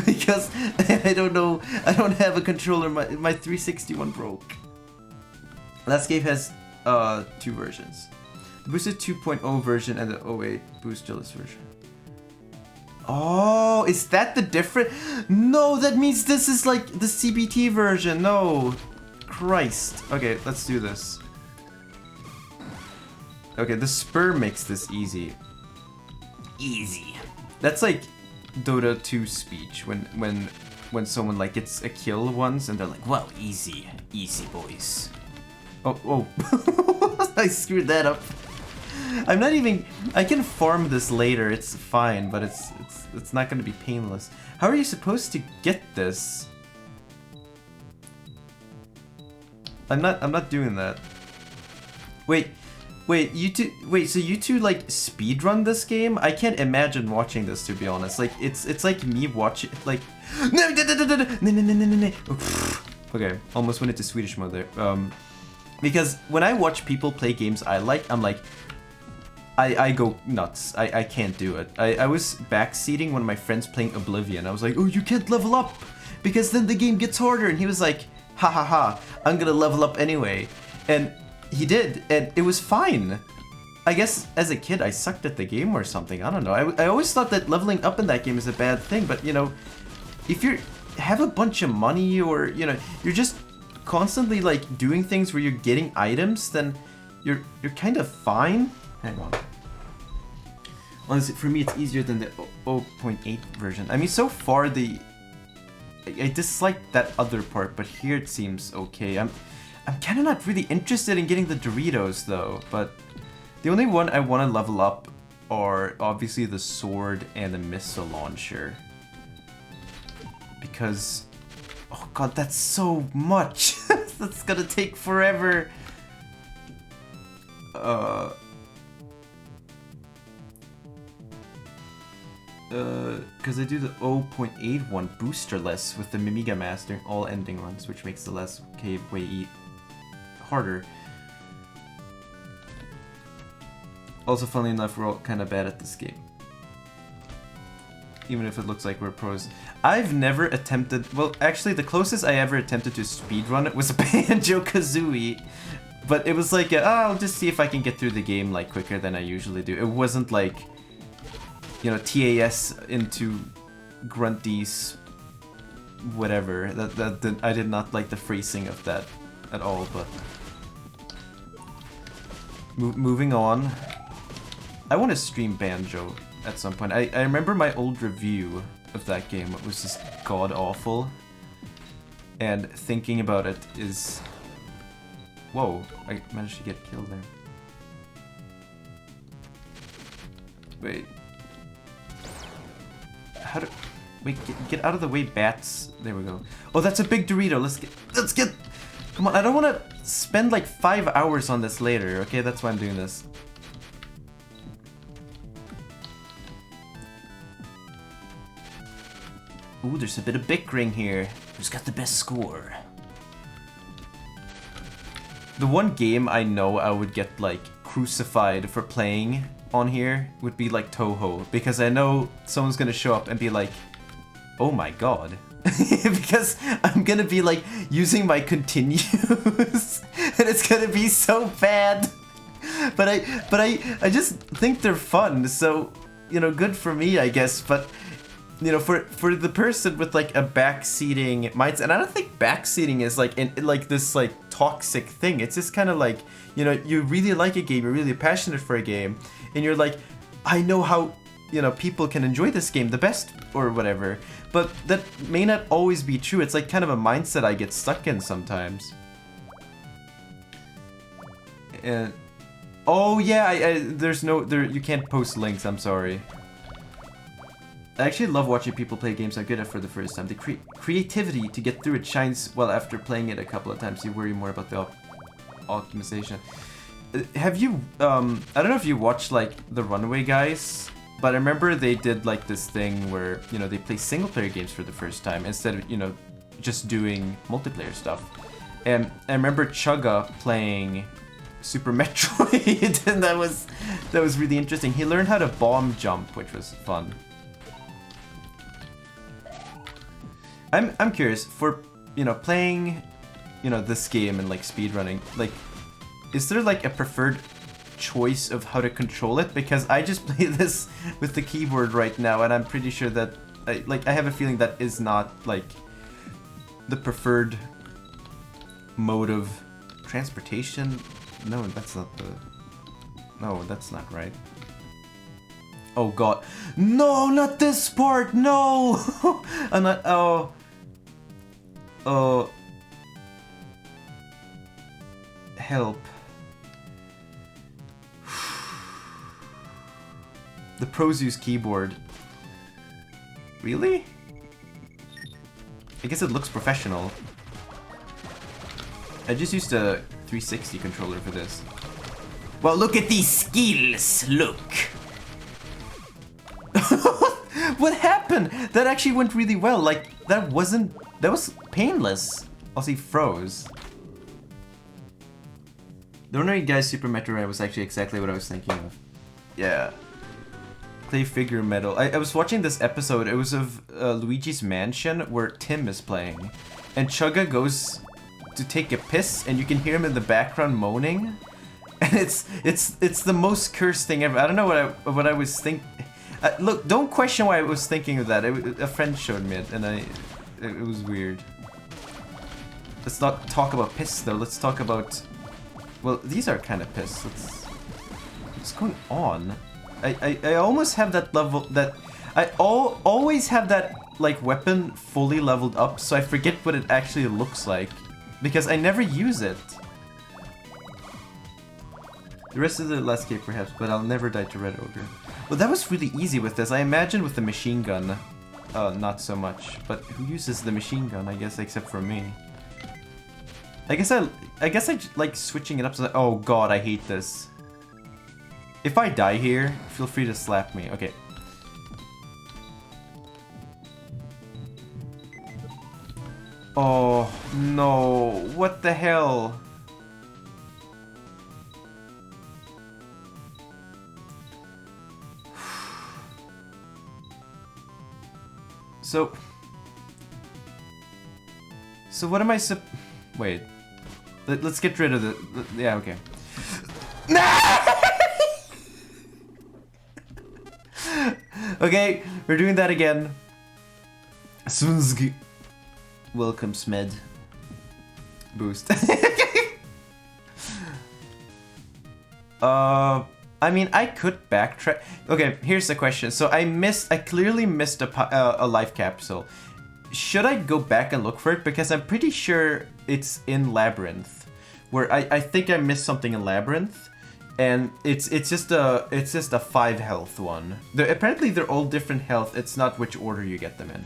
because I don't know. I don't have a controller. My 360 one broke. Last game has 2 versions. The boosted 2.0 version and the 08 boosterless version. Oh, is that the difference? No, that means this is like the CBT version. No. Christ. Okay, let's do this. Okay, the spur makes this easy. Easy. That's like Dota 2 speech when someone like gets a kill once and they're like, wow, easy. Easy, boys. Oh. I screwed that up. I'm not even... I can farm this later, it's fine, but it's not gonna be painless. How are you supposed to get this? I'm not doing that. Wait, you two... Wait, so you two, like, speedrun this game? I can't imagine watching this, to be honest. Like, it's like me watching... Like... No! Okay, almost went into Swedish mode there. Because when I watch people play games I like, I'm like... I go nuts. I can't do it. I was backseating one of my friends playing Oblivion. I was like, oh, you can't level up because then the game gets harder. And he was like, ha ha ha, I'm gonna level up anyway. And he did, and it was fine. I guess as a kid I sucked at the game or something. I don't know. I always thought that leveling up in that game is a bad thing, but you know, if you have a bunch of money or, you know, you're just constantly like doing things where you're getting items, then you're kind of fine. Hang on. Honestly, for me, it's easier than the 0.8 version. I mean, so far, I dislike that other part, but here it seems okay. I'm kind of not really interested in getting the Doritos, though, but the only one I want to level up are obviously the sword and the missile launcher. Because, oh god, that's so much! That's gonna take forever! Because I do the 0.81 boosterless with the Mimiga Master all ending runs, which makes the last cave way harder. Also, funnily enough, we're all kind of bad at this game. Even if it looks like we're pros. I've never attempted... Well, actually, the closest I ever attempted to speedrun it was Banjo-Kazooie. But it was like, I'll just see if I can get through the game like quicker than I usually do. It wasn't like, you know, TAS into Grunty's whatever. I did not like the phrasing of that at all, but... Moving on. I want to stream Banjo at some point. I remember my old review of that game. It was just god-awful. And thinking about it is... Whoa, I managed to get killed there. Wait. How do... Wait, get out of the way, bats. There we go. Oh, that's a big Dorito. Let's get... Come on, I don't want to spend like 5 hours on this later, okay? That's why I'm doing this. Ooh, there's a bit of bickering here. Who's got the best score? The one game I know I would get like crucified for playing on here would be like Touhou, because I know someone's gonna show up and be like, oh my god. Because I'm gonna be like using my continues and it's gonna be so bad. But I just think they're fun, so you know, good for me, I guess. But you know, for the person with like a backseating mindset, and I don't think backseating is like like this like toxic thing. It's just kind of like, you know, you really like a game, you're really passionate for a game, and you're like, I know how, you know, people can enjoy this game the best or whatever. But that may not always be true. It's like kind of a mindset I get stuck in sometimes. And oh yeah, there's no you can't post links. I'm sorry. I actually love watching people play games I'm good at for the first time. The creativity to get through it shines well after playing it a couple of times. You worry more about the optimization. Have you, I don't know if you watched like the Runaway guys, but I remember they did like this thing where, you know, they play single player games for the first time instead of, you know, just doing multiplayer stuff. And I remember Chugga playing Super Metroid, and that was really interesting. He learned how to bomb jump, which was fun. I'm curious, for, you know, playing, you know, this game and like speedrunning, like, is there like a preferred choice of how to control it, because I just play this with the keyboard right now, and I'm pretty sure that I have a feeling that is not like the preferred mode of transportation. No, that's not the... No, that's not right. Oh god. No, not this part! No! I'm not... Oh. Oh. Help. The pros use keyboard. Really? I guess it looks professional. I just used a 360 controller for this. Well, look at these skills! Look! What happened? That actually went really well. Like, that was painless. Also, he froze. The Ordinary Guy's Super Metroid was actually exactly what I was thinking of. Yeah. Clay figure metal. I was watching this episode. It was of Luigi's Mansion where Tim is playing. And Chugga goes to take a piss and you can hear him in the background moaning. And it's the most cursed thing ever. I don't know what I was thinking. Look, don't question why I was thinking of that. A friend showed me it, and it was weird. Let's not talk about piss though. Let's talk about... Well, these are kind of piss. What's going on? I almost have that level that... I always have that like weapon fully leveled up, so I forget what it actually looks like. Because I never use it. The rest of the last game perhaps, but I'll never die to Red Ogre. Well, that was really easy with this. I imagine with the machine gun, not so much. But who uses the machine gun, I guess, except for me? I guess I like switching it up so that, oh god, I hate this. If I die here, feel free to slap me. Okay. Oh, no. What the hell? So what am I wait. Let's get rid of the... Yeah, okay. Okay, we're doing that again. Welcome, Smed. Boost. I mean, I could backtrack. Okay, here's the question. So I clearly missed a life capsule. Should I go back and look for it? Because I'm pretty sure it's in Labyrinth, where I think I missed something in Labyrinth, and it's just a 5 health one. Apparently they're all different health. It's not which order you get them in.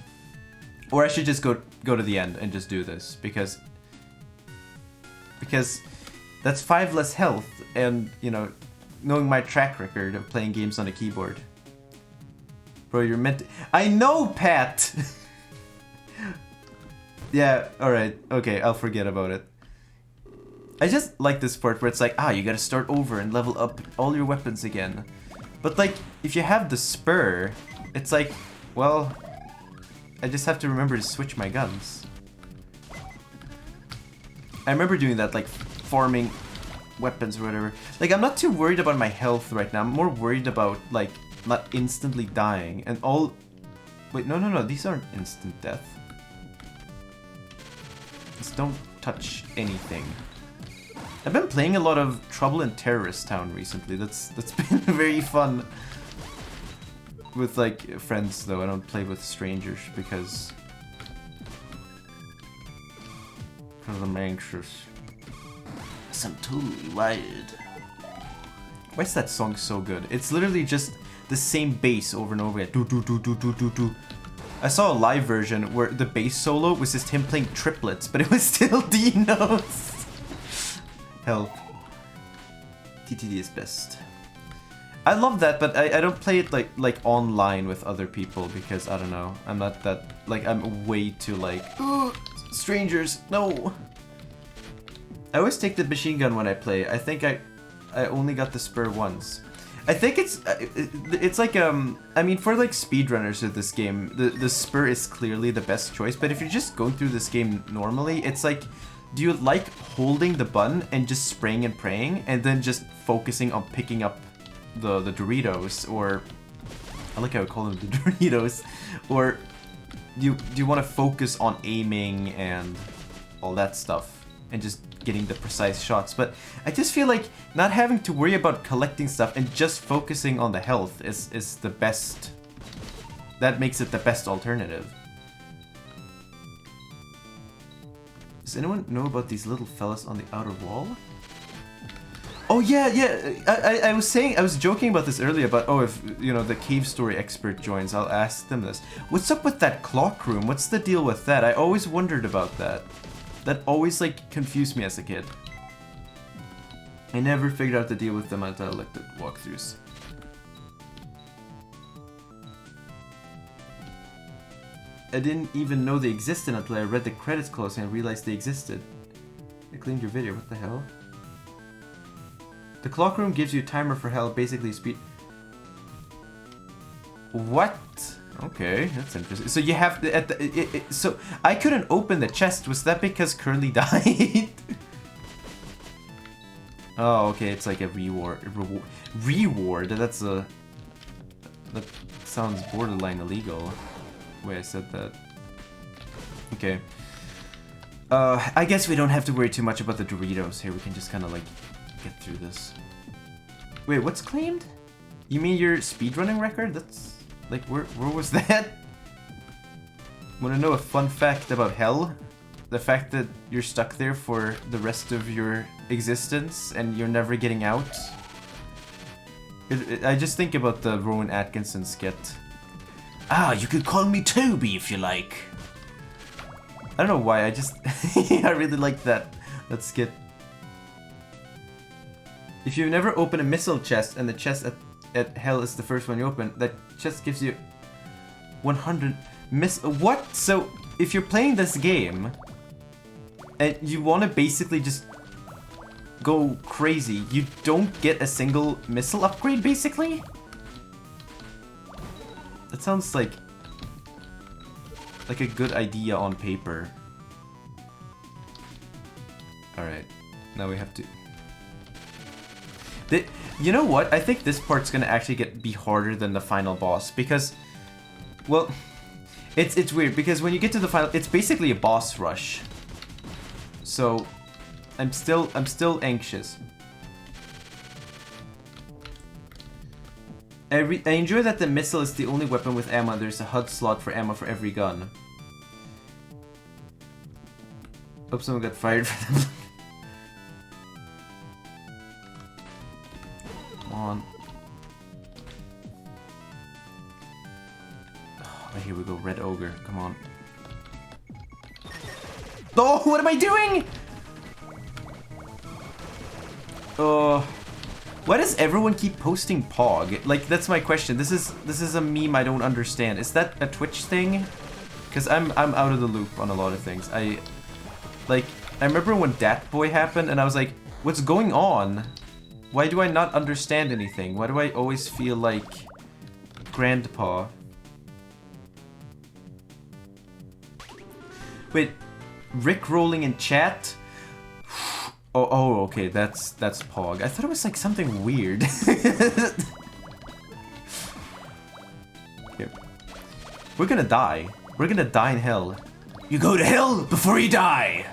Or I should just go to the end and just do this because that's 5 less health, and you know, knowing my track record of playing games on a keyboard. Bro, you're meant to... I know, Pat! Yeah, alright. Okay, I'll forget about it. I just like this part where it's like, you gotta start over and level up all your weapons again. But like, if you have the spur, it's like, well, I just have to remember to switch my guns. I remember doing that, like, farming weapons or whatever. Like, I'm not too worried about my health right now. I'm more worried about, like, not instantly dying and all... Wait, no, these aren't instant death. Just don't touch anything. I've been playing a lot of Trouble in Terrorist Town recently. That's been very fun. With, like, friends, though. I don't play with strangers because I'm anxious. I'm totally wired. Why is that song so good? It's literally just the same bass over and over again. Do do do do do do do. I saw a live version where the bass solo was just him playing triplets, but it was still D notes. Help. TTD is best. I love that, but I don't play it like online with other people because I don't know. I'm not that like I'm way too like strangers. No. I always take the machine gun when I play. I think I only got the spur once. I think it's like I mean for like speedrunners of this game, the spur is clearly the best choice. But if you're just going through this game normally, it's like Do you like holding the button and just spraying and praying, and then just focusing on picking up the Doritos, or I like how I call them the Doritos, or do you want to focus on aiming and all that stuff and just getting the precise shots? But I just feel like not having to worry about collecting stuff and just focusing on the health is the best. That makes it the best alternative. Does anyone know about these little fellas on the outer wall? Oh yeah, I was joking about this earlier, but oh, if you know the cave story expert joins, I'll ask them this. What's up with that clock room? What's the deal with that? I always wondered about that. That always like confused me as a kid. I never figured out the deal with them until I looked at walkthroughs. I didn't even know they existed until I read the credits closely and realized they existed. I cleaned your video, what the hell? The clock room gives you a timer for hell, basically speed. What? Okay, that's interesting. So you have to, so I couldn't open the chest. Was that because Curly died? Oh, okay, it's like a reward. That's a. That sounds borderline illegal. The way I said that. Okay. I guess we don't have to worry too much about the Doritos here. We can just kind of like get through this. Wait, what's claimed? You mean your speedrunning record? That's like where was that? Want to know a fun fact about hell? The fact that you're stuck there for the rest of your existence and you're never getting out. I just think about the Rowan Atkinson skit. Ah, you could call me Toby if you like. I don't know why, I just I really like that skit. If you've never opened a missile chest and the chest at hell is the first one you open, that chest gives you 100 what? So if you're playing this game and you want to basically just go crazy, you don't get a single missile upgrade basically? That sounds like a good idea on paper. Alright, now we have to... You know what? I think this part's gonna actually be harder than the final boss because, well, it's weird because when you get to the final, it's basically a boss rush. So, I'm still anxious. I enjoy that the missile is the only weapon with ammo. There's a HUD slot for ammo for every gun. Hope someone got fired for that. Come on. Oh, here we go, Red Ogre. Come on. Oh, what am I doing? Oh. Why does everyone keep posting Pog? Like, that's my question. This is a meme I don't understand. Is that a Twitch thing? Because I'm out of the loop on a lot of things. I remember when Dat Boy happened and I was like, what's going on? Why do I not understand anything? Why do I always feel like Grandpa? Wait, Rick rolling in chat? Oh, okay, that's Pog. I thought it was like something weird. Here. We're gonna die. We're gonna die in hell. You go to hell before you die!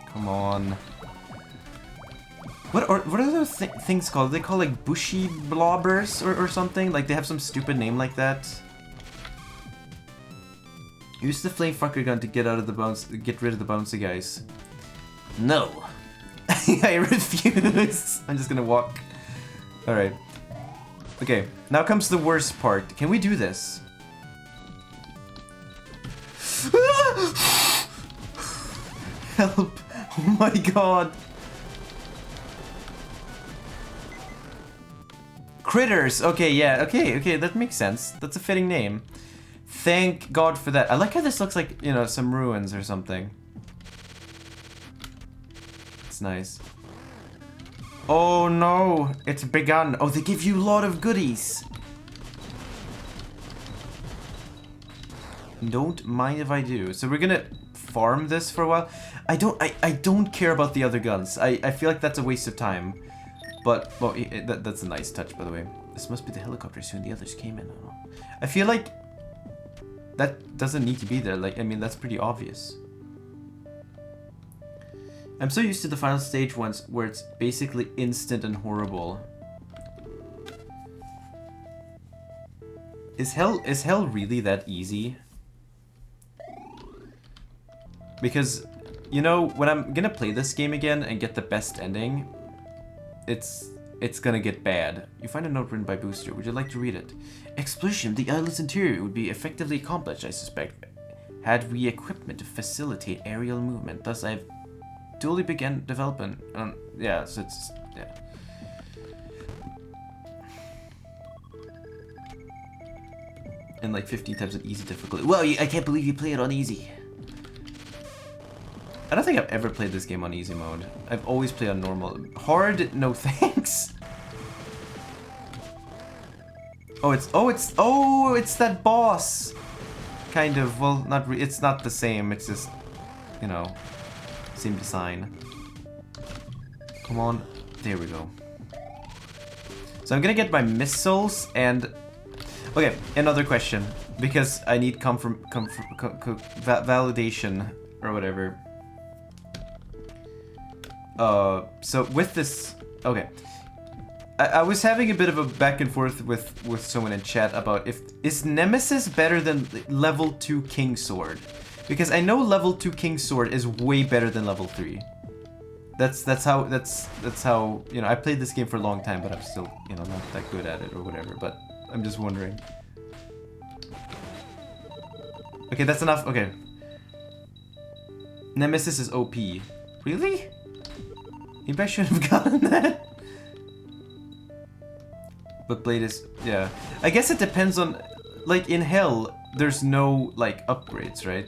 Come on. What are those things called? They call like bushy blobbers or something? Like they have some stupid name like that? Use the flame fucker gun to get rid of the bouncy guys. No. I refuse. I'm just gonna walk. Alright. Okay, now comes the worst part. Can we do this? Help. Oh my god. Critters. Okay, yeah. Okay, that makes sense. That's a fitting name. Thank God for that. I like how this looks like, you know, some ruins or something. It's nice. Oh no, it's begun. Oh, they give you a lot of goodies. don't mind if I do. So we're gonna farm this for a while. I don't care about the other guns. I feel like that's a waste of time. But, well, that's a nice touch, by the way. This must be the helicopter soon. The others came in. I feel like that doesn't need to be there. Like, I mean, that's pretty obvious. I'm so used to the final stage ones where it's basically instant and horrible. Is hell really that easy? Because, you know, when I'm gonna play this game again and get the best ending, it's gonna get bad. You find a note written by Booster. Would you like to read it? Explosion of the island's interior would be effectively accomplished, I suspect, had we equipment to facilitate aerial movement. Thus, I've duly began development. Yeah, so it's yeah. And like 15 times on easy difficulty. Well, I can't believe you play it on easy. I don't think I've ever played this game on easy mode. I've always played on normal. Hard, no thanks. It's that boss. Kind of. Well, it's not the same. It's just, you know, same design. Come on. There we go. So I'm gonna get my missiles and okay, another question because I need validation or whatever. So with this, okay, I was having a bit of a back and forth with someone in chat about is Nemesis better than level 2 King Sword? Because I know level 2 King Sword is way better than level 3. That's how you know, I played this game for a long time, but I'm still, you know, not that good at it or whatever. But I'm just wondering. Okay, that's enough. Okay. Nemesis is OP. Really? Maybe I should have gotten that. But Blade is, yeah. I guess it depends on, like in Hell, there's no like upgrades, right?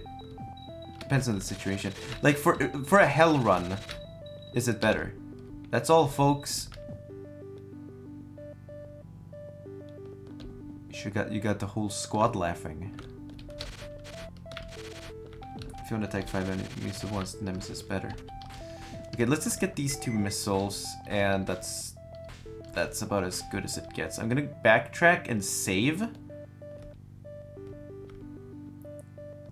Depends on the situation. Like for a Hell run, is it better? That's all, folks. You got the whole squad laughing. If you want to attack 5 enemies at once, Nemesis better. Okay, let's just get these 2 missiles, and that's about as good as it gets. I'm gonna backtrack and save.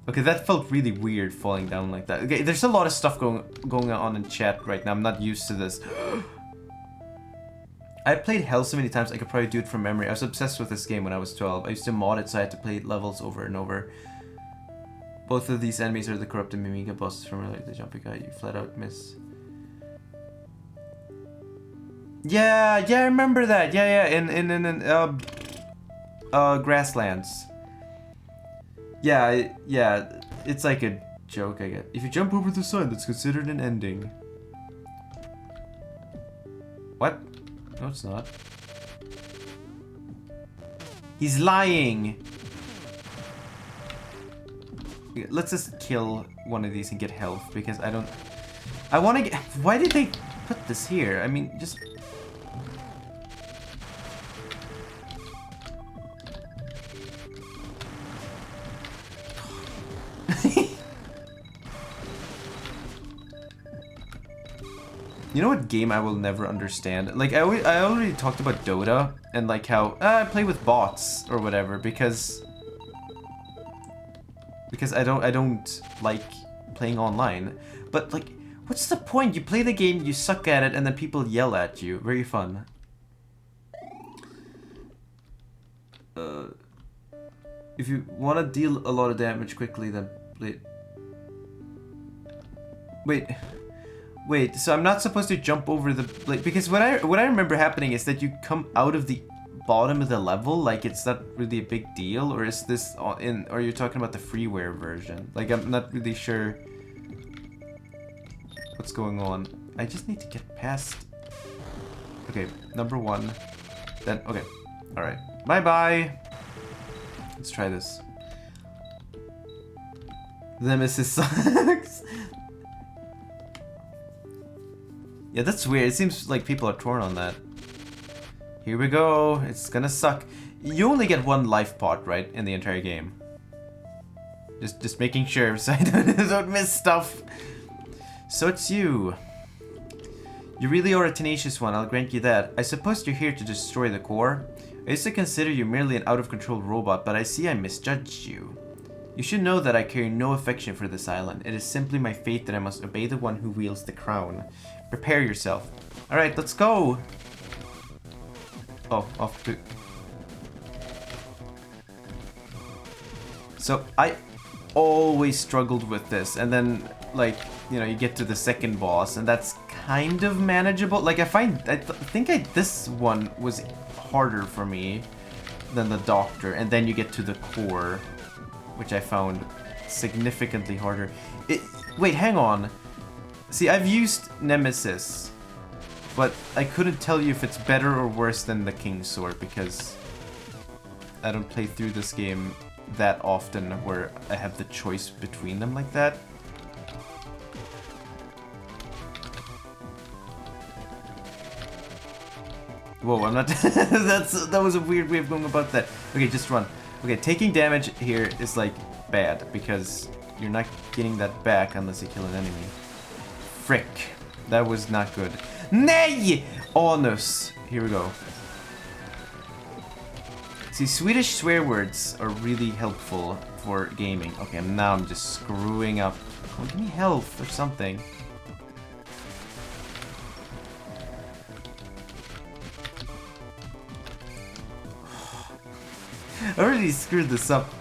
Okay, that felt really weird falling down like that. Okay, there's a lot of stuff going on in chat right now. I'm not used to this. I played Hell so many times I could probably do it from memory. I was obsessed with this game when I was 12. I used to mod it so I had to play levels over and over. Both of these enemies are the corrupted Mimiga bosses from earlier. The jumping guy you flat out miss. Yeah, I remember that. Yeah, in Grasslands. Yeah, it's like a joke, I guess. If you jump over the sun, that's considered an ending. What? No, it's not. He's lying. Let's just kill one of these and get health because I want to get. Why did they put this here? I mean, just. You know what game I will never understand? Like I already talked about Dota and like how I play with bots or whatever because I don't like playing online. But like, what's the point? You play the game, you suck at it, and then people yell at you. Very fun. If you want to deal a lot of damage quickly, then play. Wait, so I'm not supposed to jump over the blade because what I remember happening is that you come out of the bottom of the level, like it's not really a big deal, or is this or you're talking about the freeware version? Like I'm not really sure what's going on. I just need to get past. Okay, number 1. Then okay, all right. Bye. Let's try this. Nemesis sucks. Yeah, that's weird. It seems like people are torn on that. Here we go. It's gonna suck. You only get 1 life pot, right, in the entire game? Just making sure so I don't miss stuff. So it's you. You really are a tenacious one, I'll grant you that. I suppose you're here to destroy the core. I used to consider you merely an out-of-control robot, but I see I misjudged you. You should know that I carry no affection for this island. It is simply my fate that I must obey the one who wields the crown. Prepare yourself. Alright, let's go! Oh, off to... So, I always struggled with this, and then, like, you know, you get to the second boss, and that's kind of manageable. Like, I think this one was harder for me than the Doctor, and then you get to the core, which I found significantly harder. Wait, hang on. See, I've used Nemesis, but I couldn't tell you if it's better or worse than the King's Sword, because I don't play through this game that often where I have the choice between them like that. Whoa, I'm not... that was a weird way of going about that. Okay, just run. Okay, taking damage here is, like, bad, because you're not getting that back unless you kill an enemy. Frick. That was not good. Nay! Anus. Here we go. See, Swedish swear words are really helpful for gaming. Okay, now I'm just screwing up. Oh, give me health or something. I already screwed this up.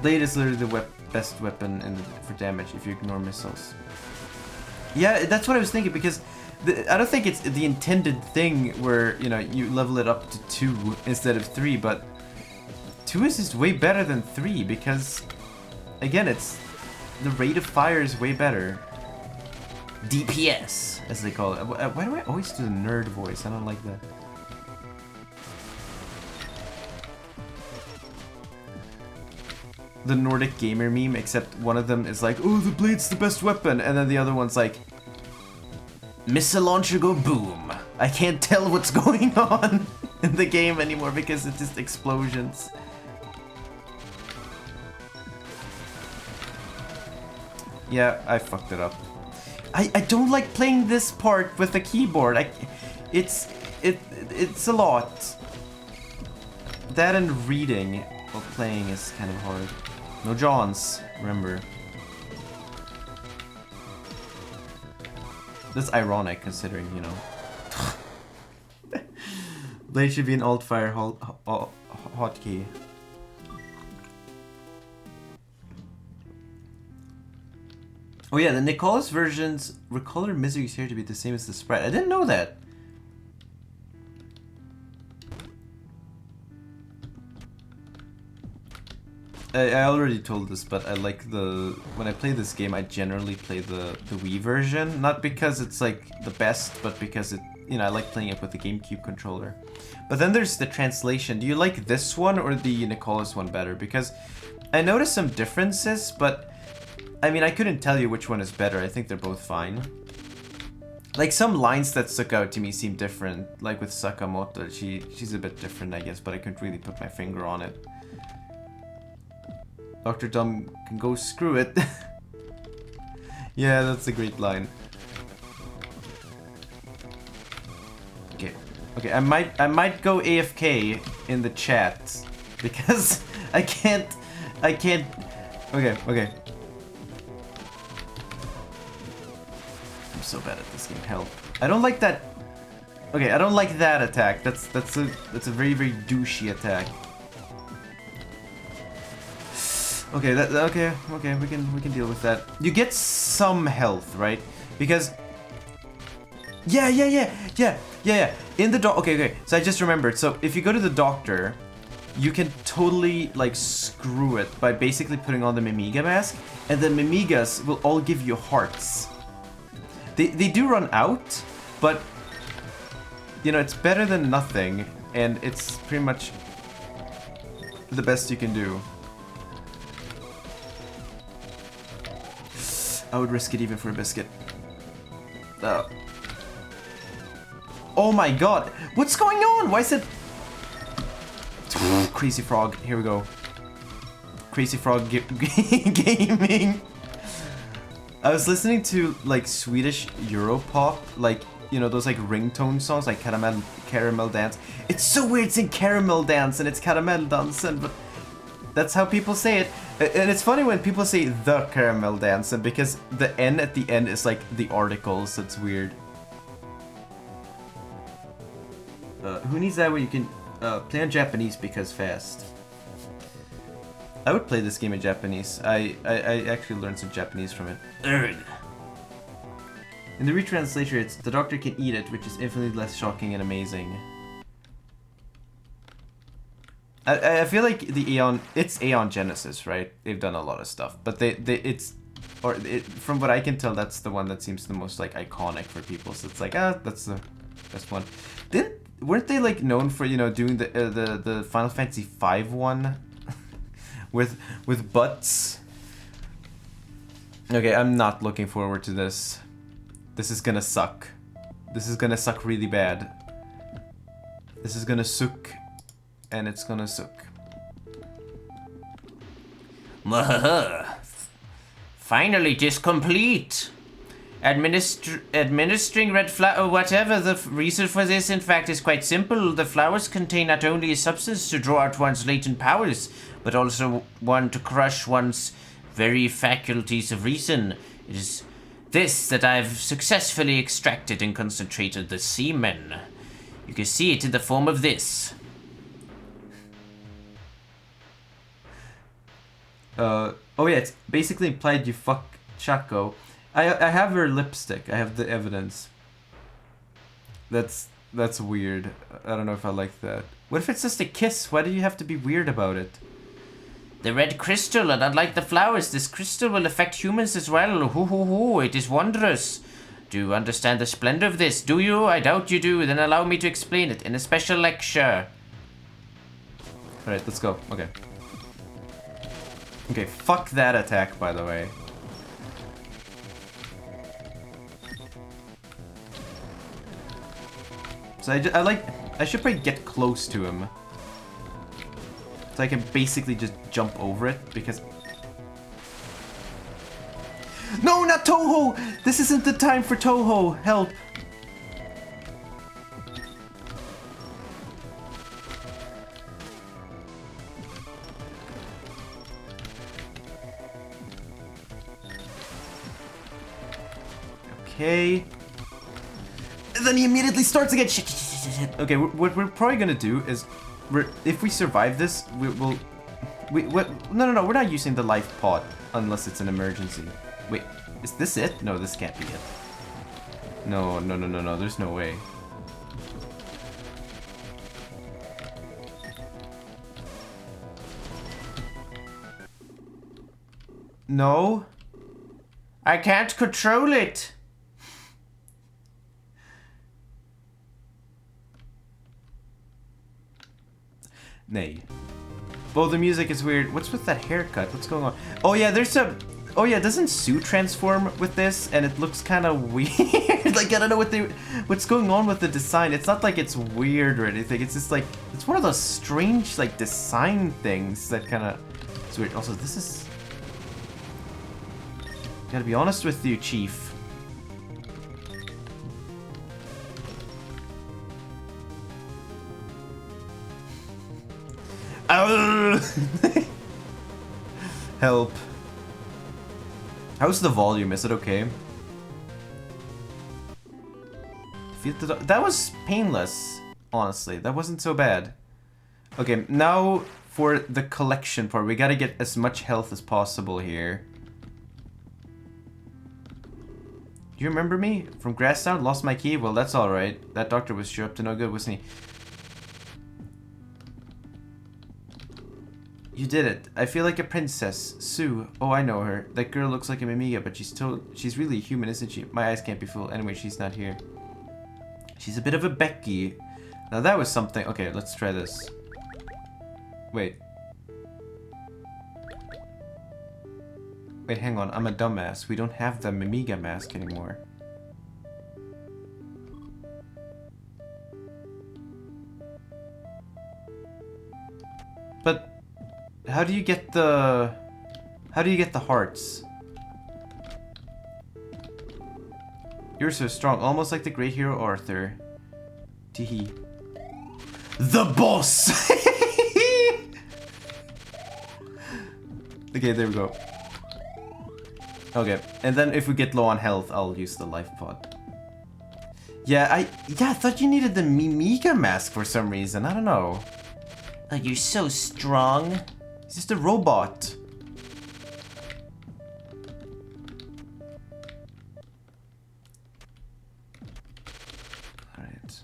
Blade is literally the best weapon for damage if you ignore missiles. Yeah, that's what I was thinking, because I don't think it's the intended thing where, you know, you level it up to 2 instead of 3, but 2 is just way better than 3, because, again, it's the rate of fire is way better. DPS, as they call it. Why do I always do the nerd voice? I don't like that. The Nordic gamer meme, except one of them is like, oh, the blade's the best weapon, and then the other one's like, missile launcher go boom. I can't tell what's going on in the game anymore because it's just explosions. Yeah, I fucked it up. I don't like playing this part with the keyboard. It's a lot. That and reading while playing is kind of hard. No Johns, remember. That's ironic considering, you know. Blade should be an alt-fire hotkey. Oh yeah, the Nicholas versions recolor Misery's hair to be the same as the sprite. I didn't know that. I already told this, but I like when I play this game, I generally play the Wii version. Not because it's like the best, but because I like playing it with the GameCube controller. But then there's the translation. Do you like this one or the Nicholas one better? Because I noticed some differences, but I mean, I couldn't tell you which one is better. I think they're both fine. Like, some lines that stuck out to me seem different. Like with Sakamoto, she's a bit different, I guess, but I couldn't really put my finger on it. Dr. Dumb can go screw it. Yeah, that's a great line. Okay, I might go AFK in the chat because I can't. Okay. I'm so bad at this game. Help! I don't like that. Okay, I don't like that attack. That's a very douchey attack. Okay, okay, we can deal with that. You get some health, right? Because yeah. In the okay. So I just remembered. So if you go to the doctor, you can totally like screw it by basically putting on the Mimiga mask, and the Mimigas will all give you hearts. They do run out, but you know, it's better than nothing, and it's pretty much the best you can do. I would risk it even for a biscuit. Oh my god! What's going on? Why is it... Crazy Frog. Here we go. Crazy Frog gaming. I was listening to like Swedish Europop, like, you know, those like ringtone songs like Caramel Dance. It's so weird saying Caramel Dance and it's Caramel Dansen, but that's how people say it. And it's funny when people say the Caramel Dansen because the N at the end is like the article, so it's weird. Who needs that where you can play on Japanese because fast? I would play this game in Japanese. I actually learned some Japanese from it. Urgh. In the retranslation, it's the doctor can eat it, which is infinitely less shocking and amazing. I feel like the it's Aeon Genesis, right? They've done a lot of stuff, but from what I can tell, that's the one that seems the most like iconic for people. So it's like, that's the best one. Weren't they like known for, you know, doing the Final Fantasy V one with butts? Okay, I'm not looking forward to this. This is gonna suck. This is gonna suck really bad. This is gonna suck, and it's gonna suck. Finally, it is complete. Administering red flower, whatever the reason for this, in fact, is quite simple. The flowers contain not only a substance to draw out one's latent powers, but also one to crush one's very faculties of reason. It is this that I've successfully extracted and concentrated the semen. You can see it in the form of this. Oh yeah, it's basically implied you fuck Chaco. I have her lipstick. I have the evidence. That's weird. I don't know if I like that. What if it's just a kiss? Why do you have to be weird about it? The red crystal, and unlike the flowers, this crystal will affect humans as well. Hoo hoo hoo, it is wondrous. Do you understand the splendor of this? Do you? I doubt you do. Then allow me to explain it in a special lecture. Alright, let's go. Okay. Okay, fuck that attack, by the way. So I should probably get close to him. So I can basically just jump over it, because... No, not Touhou! This isn't the time for Touhou! Help! Okay. And then he immediately starts again. Shit. Okay, what we're probably gonna do is, if we survive this, no, we're not using the life pot unless it's an emergency. Wait, is this it? No, this can't be it. No, there's no way. No. I can't control it. Nay. Oh, the music is weird. What's with that haircut? What's going on? Oh yeah, there's a... Oh yeah, doesn't Sue transform with this? And it looks kind of weird. Like, I don't know what's going on with the design. It's not like it's weird or anything. It's just like... It's one of those strange, like, design things that kind of... It's weird. Also, this is... Gotta be honest with you, Chief. Help. How's the volume? Is it okay? That was painless, honestly. That wasn't so bad. Okay, now for the collection part. We gotta get as much health as possible here. Do you remember me? From Grasstown? Lost my key? Well, that's alright. That doctor was sure up to no good, wasn't he? You did it. I feel like a princess. Sue. Oh, I know her. That girl looks like a Mimiga, but she's really a human, isn't she? My eyes can't be fooled. Anyway, she's not here. She's a bit of a Becky. Now that was something. Okay, let's try this. Wait. Wait, hang on. I'm a dumbass. We don't have the Mimiga mask anymore. how do you get the... How do you get the hearts? You're so strong, almost like the great hero Arthur. Teehee. The boss! Okay, there we go. Okay, and then if we get low on health, I'll use the life pod. Yeah, I thought you needed the Mimiga mask for some reason. I don't know. Like, you're so strong. He's just a robot. Alright.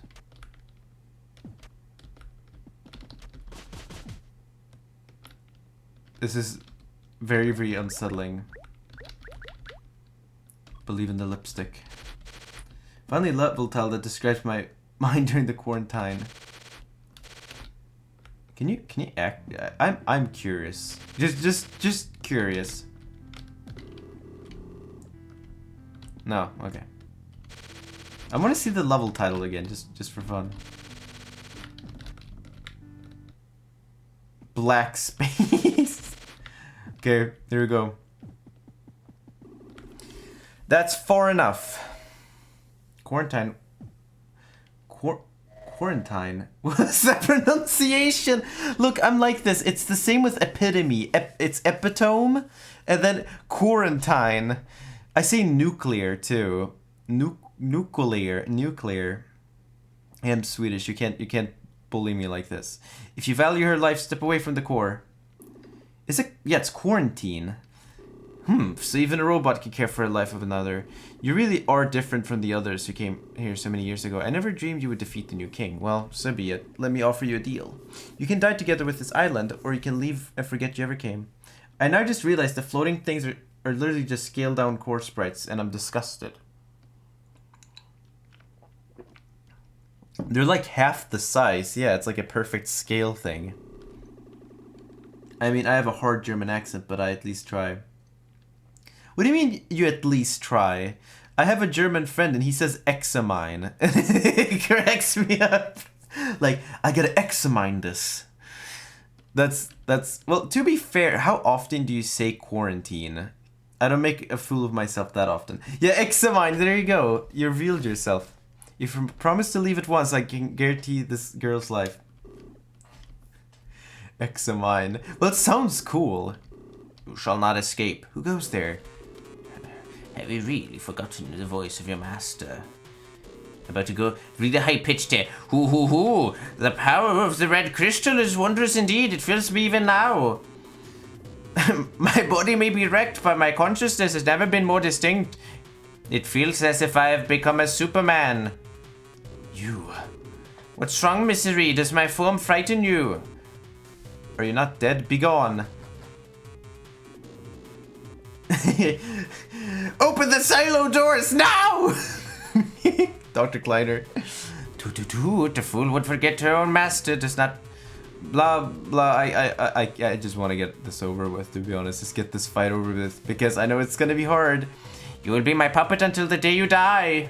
This is very, very unsettling. Believe in the lipstick. Finally, level tile that describes my mind during the quarantine. Can you act? I'm curious. Just curious. No, okay. I want to see the level title again, just for fun. Black space. Okay, there we go. That's far enough. Quarantine. Quarantine? What's that pronunciation? Look, I'm like this. It's the same with epitome. It's epitome, and then quarantine. I say nuclear too. Nuclear. I am Swedish. You can't bully me like this. If you value her life, step away from the core. Is it? Yeah, it's quarantine. So even a robot can care for the life of another. You really are different from the others who came here so many years ago. I never dreamed you would defeat the new king. Well, so be it. Let me offer you a deal. You can die together with this island, or you can leave and forget you ever came. I now just realized the floating things are literally just scaled down core sprites, and I'm disgusted. They're like half the size. Yeah, it's like a perfect scale thing. I mean, I have a hard German accent, but I at least try. What do you mean you at least try? I have a German friend and he says examine. It cracks me up. Like, I gotta examine this. That's, well, to be fair, how often do you say quarantine? I don't make a fool of myself that often. Yeah, examine, there you go. You revealed yourself. If you promise to leave at once, I can guarantee this girl's life. Examine. Well, it sounds cool. You shall not escape. Who goes there? Have you really forgotten the voice of your master? About to go really high-pitched here. Hoo hoo hoo! The power of the red crystal is wondrous indeed. It fills me even now. My body may be wrecked, but my consciousness has never been more distinct. It feels as if I have become a Superman. You. What's wrong, misery? Does my form frighten you? Are you not dead? Begone. Open the silo doors now! Dr. Kleiner. Toot, the fool would forget her own master. Does not. Blah blah. I just want to get this over with. To be honest, just get this fight over with because I know it's gonna be hard. You will be my puppet until the day you die.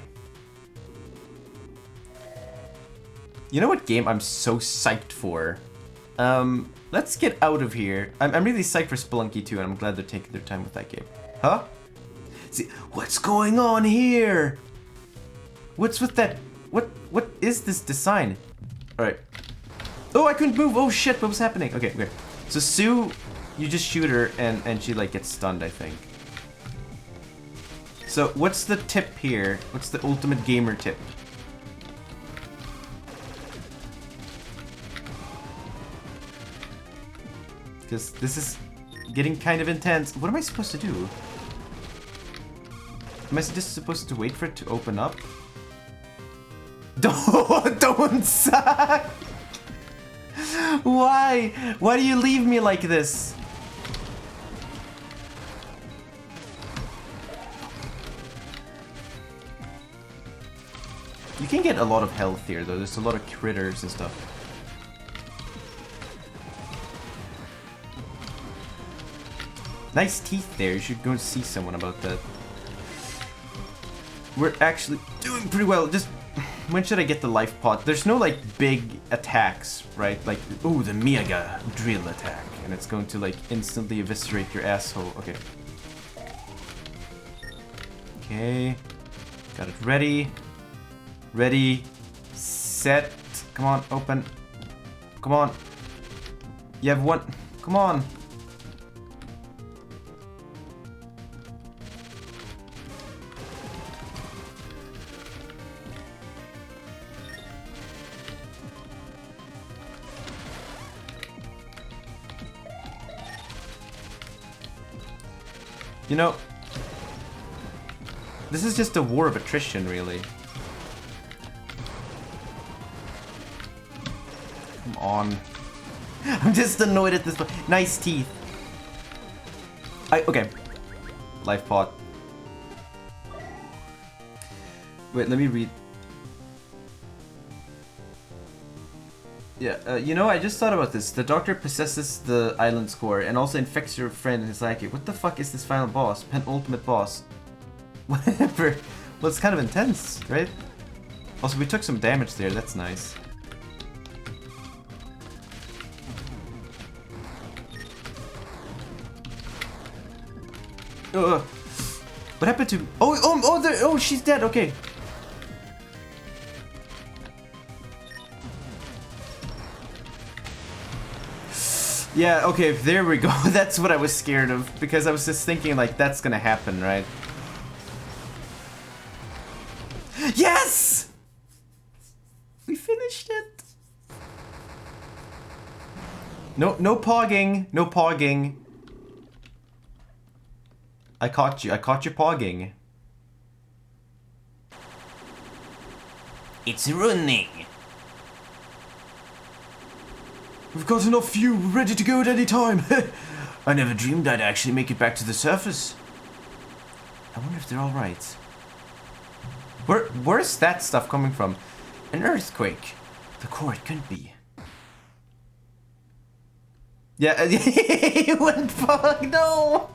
You know what game I'm so psyched for? Let's get out of here. I'm really psyched for Spelunky too, and I'm glad they're taking their time with that game. Huh? See, what's going on here? What's with that? What is this design? Alright. Oh, I couldn't move. Oh shit, what was happening? Okay. So Sue, you just shoot her and she like gets stunned, I think. So what's the tip here? What's the ultimate gamer tip? Because this is getting kind of intense. What am I supposed to do? Am I just supposed to wait for it to open up? Don't suck! Why? Why do you leave me like this? You can get a lot of health here though. There's a lot of critters and stuff. Nice teeth there. You should go and see someone about that. We're actually doing pretty well. Just when should I get the life pot? There's no like big attacks, right? Like, ooh, the Mega drill attack. and it's going to like instantly eviscerate your asshole. Okay. Okay. Got it ready. Ready. Set. Come on, open. Come on. You have one. Come on. You know, this is just a war of attrition, really. Come on. I'm just annoyed at this point. Nice teeth. Okay. Life pod. Wait, let me read. Yeah, you know, I just thought about this. The doctor possesses the island's core and also infects your friend and his psyche. What the fuck is this final boss? Penultimate boss. Whatever. Well, it's kind of intense, right? Also, we took some damage there. That's nice. What happened to... Oh, she's dead. Okay. Yeah, okay, there we go. That's what I was scared of, because I was just thinking, like, that's gonna happen, right? Yes! We finished it! No pogging. No pogging. I caught you. I caught you pogging. It's running. We've got enough fuel, ready to go at any time. I never dreamed I'd actually make it back to the surface. I wonder if they're all right. Where's that stuff coming from? An earthquake. The core, it couldn't be. Yeah, it went fuck, no!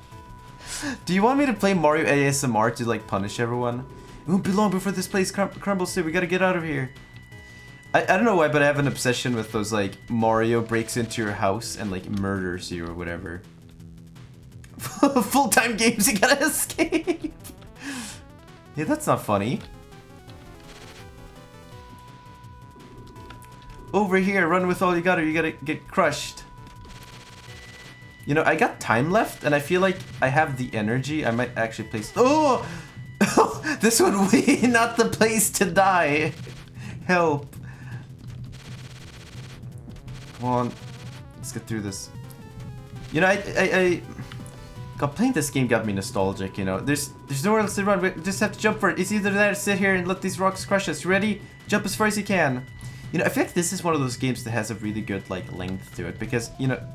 Do you want me to play Mario ASMR to like punish everyone? It won't be long before this place crumbles too, we gotta get out of here. I don't know why, but I have an obsession with those, like, Mario breaks into your house and, like, murders you or whatever. Full-time games, you gotta escape! Yeah, that's not funny. Over here, run with all you got or you gotta get crushed. You know, I got time left, and I feel like I have the energy. I might actually place... Oh! This would be not the place to die. Help. Come on, let's get through this. You know, God, playing this game got me nostalgic, you know. There's nowhere else to run, we just have to jump for it. It's either that or sit here and let these rocks crush us. You ready? Jump as far as you can. You know, I feel like this is one of those games that has a really good, like, length to it. Because, you know,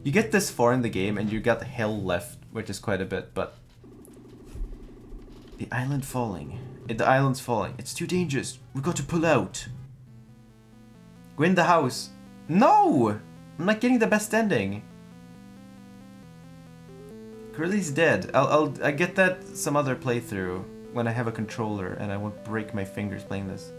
you get this far in the game and you got hell left, which is quite a bit, but... The island's falling. It's too dangerous. We got to pull out. Go in the house. No! I'm not getting the best ending. Curly's dead. I get that some other playthrough when I have a controller and I won't break my fingers playing this.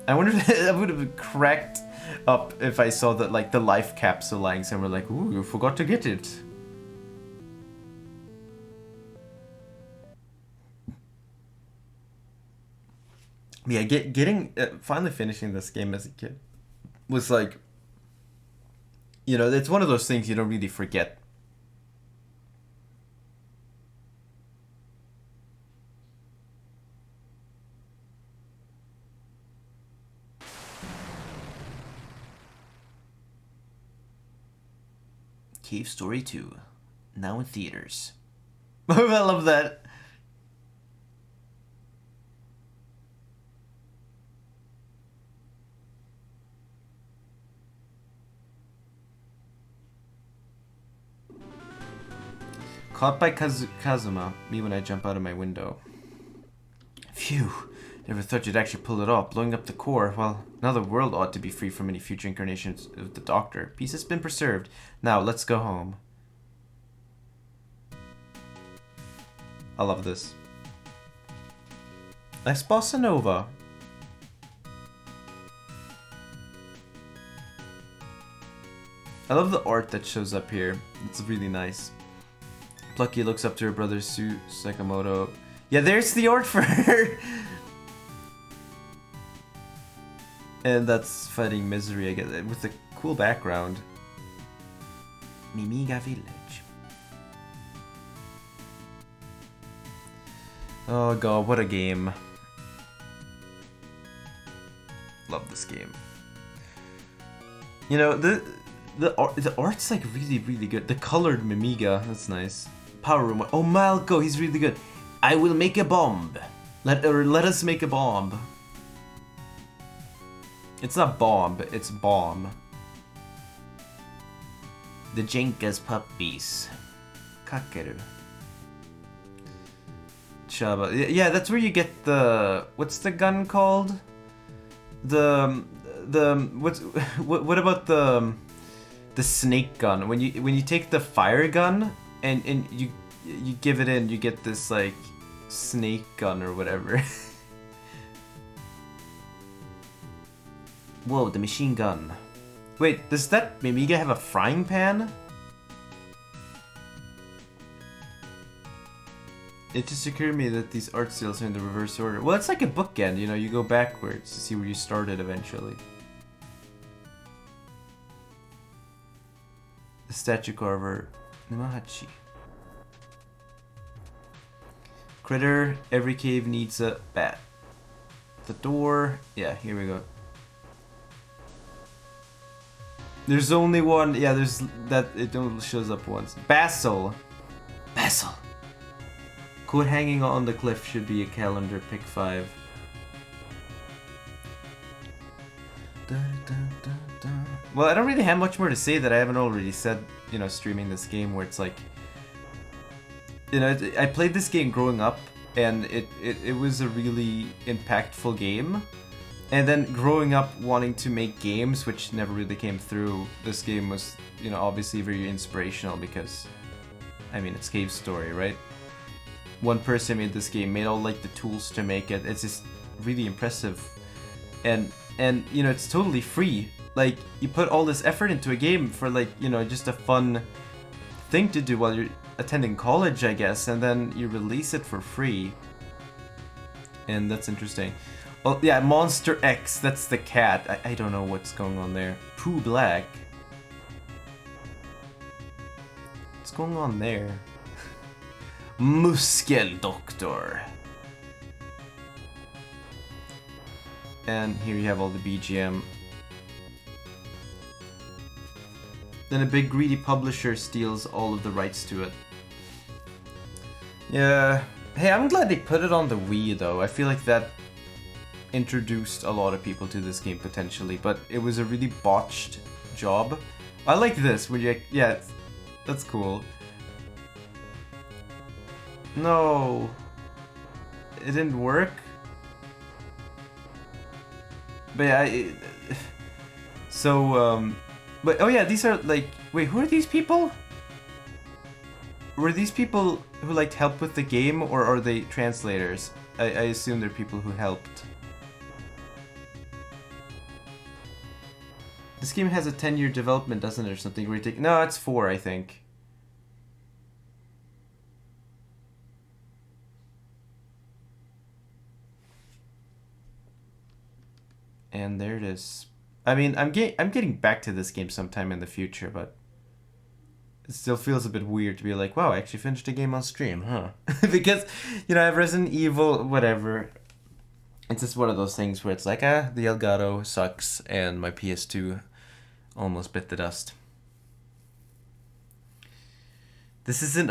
I wonder if I would have cracked up if I saw that, like, the life capsule lying somewhere, like, ooh, you forgot to get it. Yeah, finally finishing this game as a kid was like, you know, it's one of those things you don't really forget. Cave Story 2, now in theaters. I love that. Caught by Kazuma, me when I jump out of my window. Phew, never thought you'd actually pull it off. Blowing up the core, well, now the world ought to be free from any future incarnations of the Doctor. Peace has been preserved. Now, let's go home. I love this. Nice bossa nova. I love the art that shows up here. It's really nice. Plucky looks up to her brother Sue Sakamoto. Yeah, there's the art for her! And that's fighting Misery, I guess, with a cool background. Mimiga Village. Oh god, what a game. Love this game. You know, the art's like really good. The colored Mimiga, that's nice. Power Room. Oh, Malco, he's really good. I will make a bomb. Let us make a bomb. It's not bomb, it's bomb. The Jenka's puppies. Kakeru. Chaba. Yeah, that's where you get the... What's the gun called? What about the snake gun? When you take the fire gun and you give it in, you get this like snake gun or whatever. Whoa, the machine gun. Wait, does that Mimiga have a frying pan? It just occurred to me that these art styles are in the reverse order. Well, it's like a bookend, you know, you go backwards to see where you started eventually. The statue carver, Numahachi. Critter, every cave needs a bat. The door, yeah, here we go. There's only one, yeah, there's that, it only shows up once. Basil! Basil! Quote hanging on the cliff should be a calendar, pick 5. Well, I don't really have much more to say that I haven't already said, you know, streaming this game, where it's like, you know, I played this game growing up, and it was a really impactful game. And then growing up wanting to make games, which never really came through, this game was, you know, obviously very inspirational because, I mean, it's Cave Story, right? One person made this game, made all like the tools to make it. It's just really impressive. And you know, it's totally free. Like, you put all this effort into a game for like, you know, just a fun thing to do while you're attending college, I guess, and then you release it for free. And that's interesting. Well, yeah, Monster X, that's the cat. I don't know what's going on there. Pooh Black. What's going on there? Muskel Doctor. And here you have all the BGM. Then a big greedy publisher steals all of the rights to it. Yeah. Hey, I'm glad they put it on the Wii though. I feel like that introduced a lot of people to this game potentially, but it was a really botched job. I like this when you, yeah, that's cool. No, it didn't work. But yeah, but oh yeah, these are like, wait, who are these people? Were these people who like helped with the game, or are they translators? I assume they're people who helped. This game has a 10-year development, doesn't it, or something ridiculous? No, it's 4, I think. And there it is. I mean, I'm getting back to this game sometime in the future, but it still feels a bit weird to be like, wow, I actually finished a game on stream, huh? Because, you know, I have Resident Evil, whatever. It's just one of those things where it's like, the Elgato sucks, and my PS2 almost bit the dust. This isn't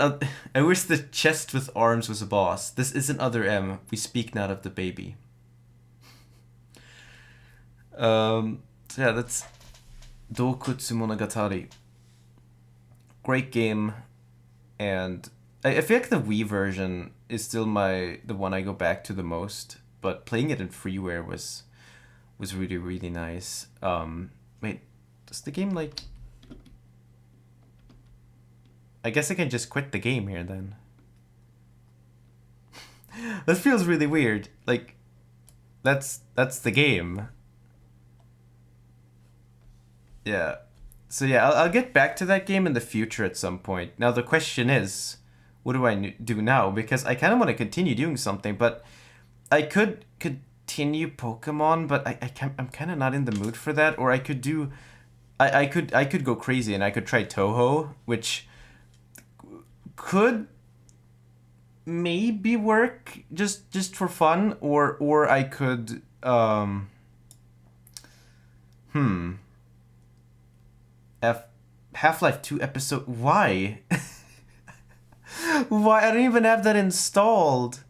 I wish the chest with arms was a boss. This isn't Other M. We speak not of the baby. So yeah, that's Dokutsu Monogatari. Great game, and I feel like the Wii version is still the one I go back to the most. But playing it in freeware was really, really nice. Wait, does the game like? I guess I can just quit the game here then. That feels really weird. Like, that's the game. Yeah. So yeah, I'll get back to that game in the future at some point. Now the question is, what do I do now? Because I kind of want to continue doing something, but I could continue Pokemon, but I can't, I'm kind of not in the mood for that. Or I could do, I could go crazy and I could try Toho, which could maybe work just for fun, or I could Half-Life 2 episode. Why? Why? I don't even have that installed.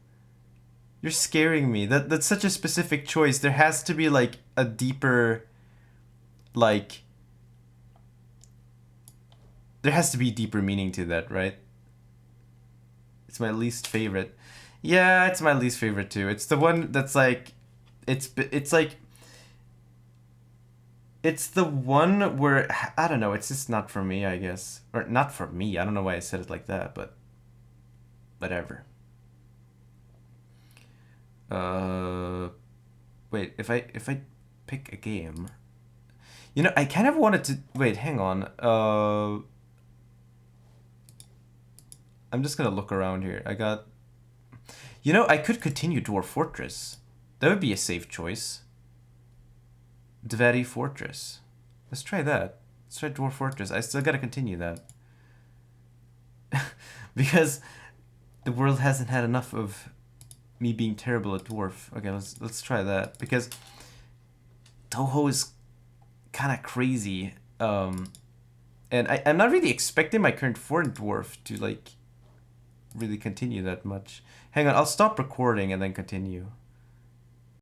You're scaring me. That's such a specific choice. There has to be like a deeper, like, there has to be deeper meaning to that, right? It's my least favorite. Yeah, it's my least favorite too. It's the one that's like, it's like, it's the one where, I don't know, it's just not for me, I guess. Or not for me. I don't know why I said it like that, but whatever. Wait, if I pick a game, you know, I kind of wanted to, wait, hang on. I'm just gonna look around here. I got, you know, I could continue Dwarf Fortress. That would be a safe choice. Dvari Fortress. Let's try that. Let's try Dwarf Fortress. I still gotta continue that. Because the world hasn't had enough of me being terrible at Dwarf. Okay, let's try that. Because Toho is kind of crazy. And I'm not really expecting my current form Dwarf to, like, really continue that much. Hang on, I'll stop recording and then continue.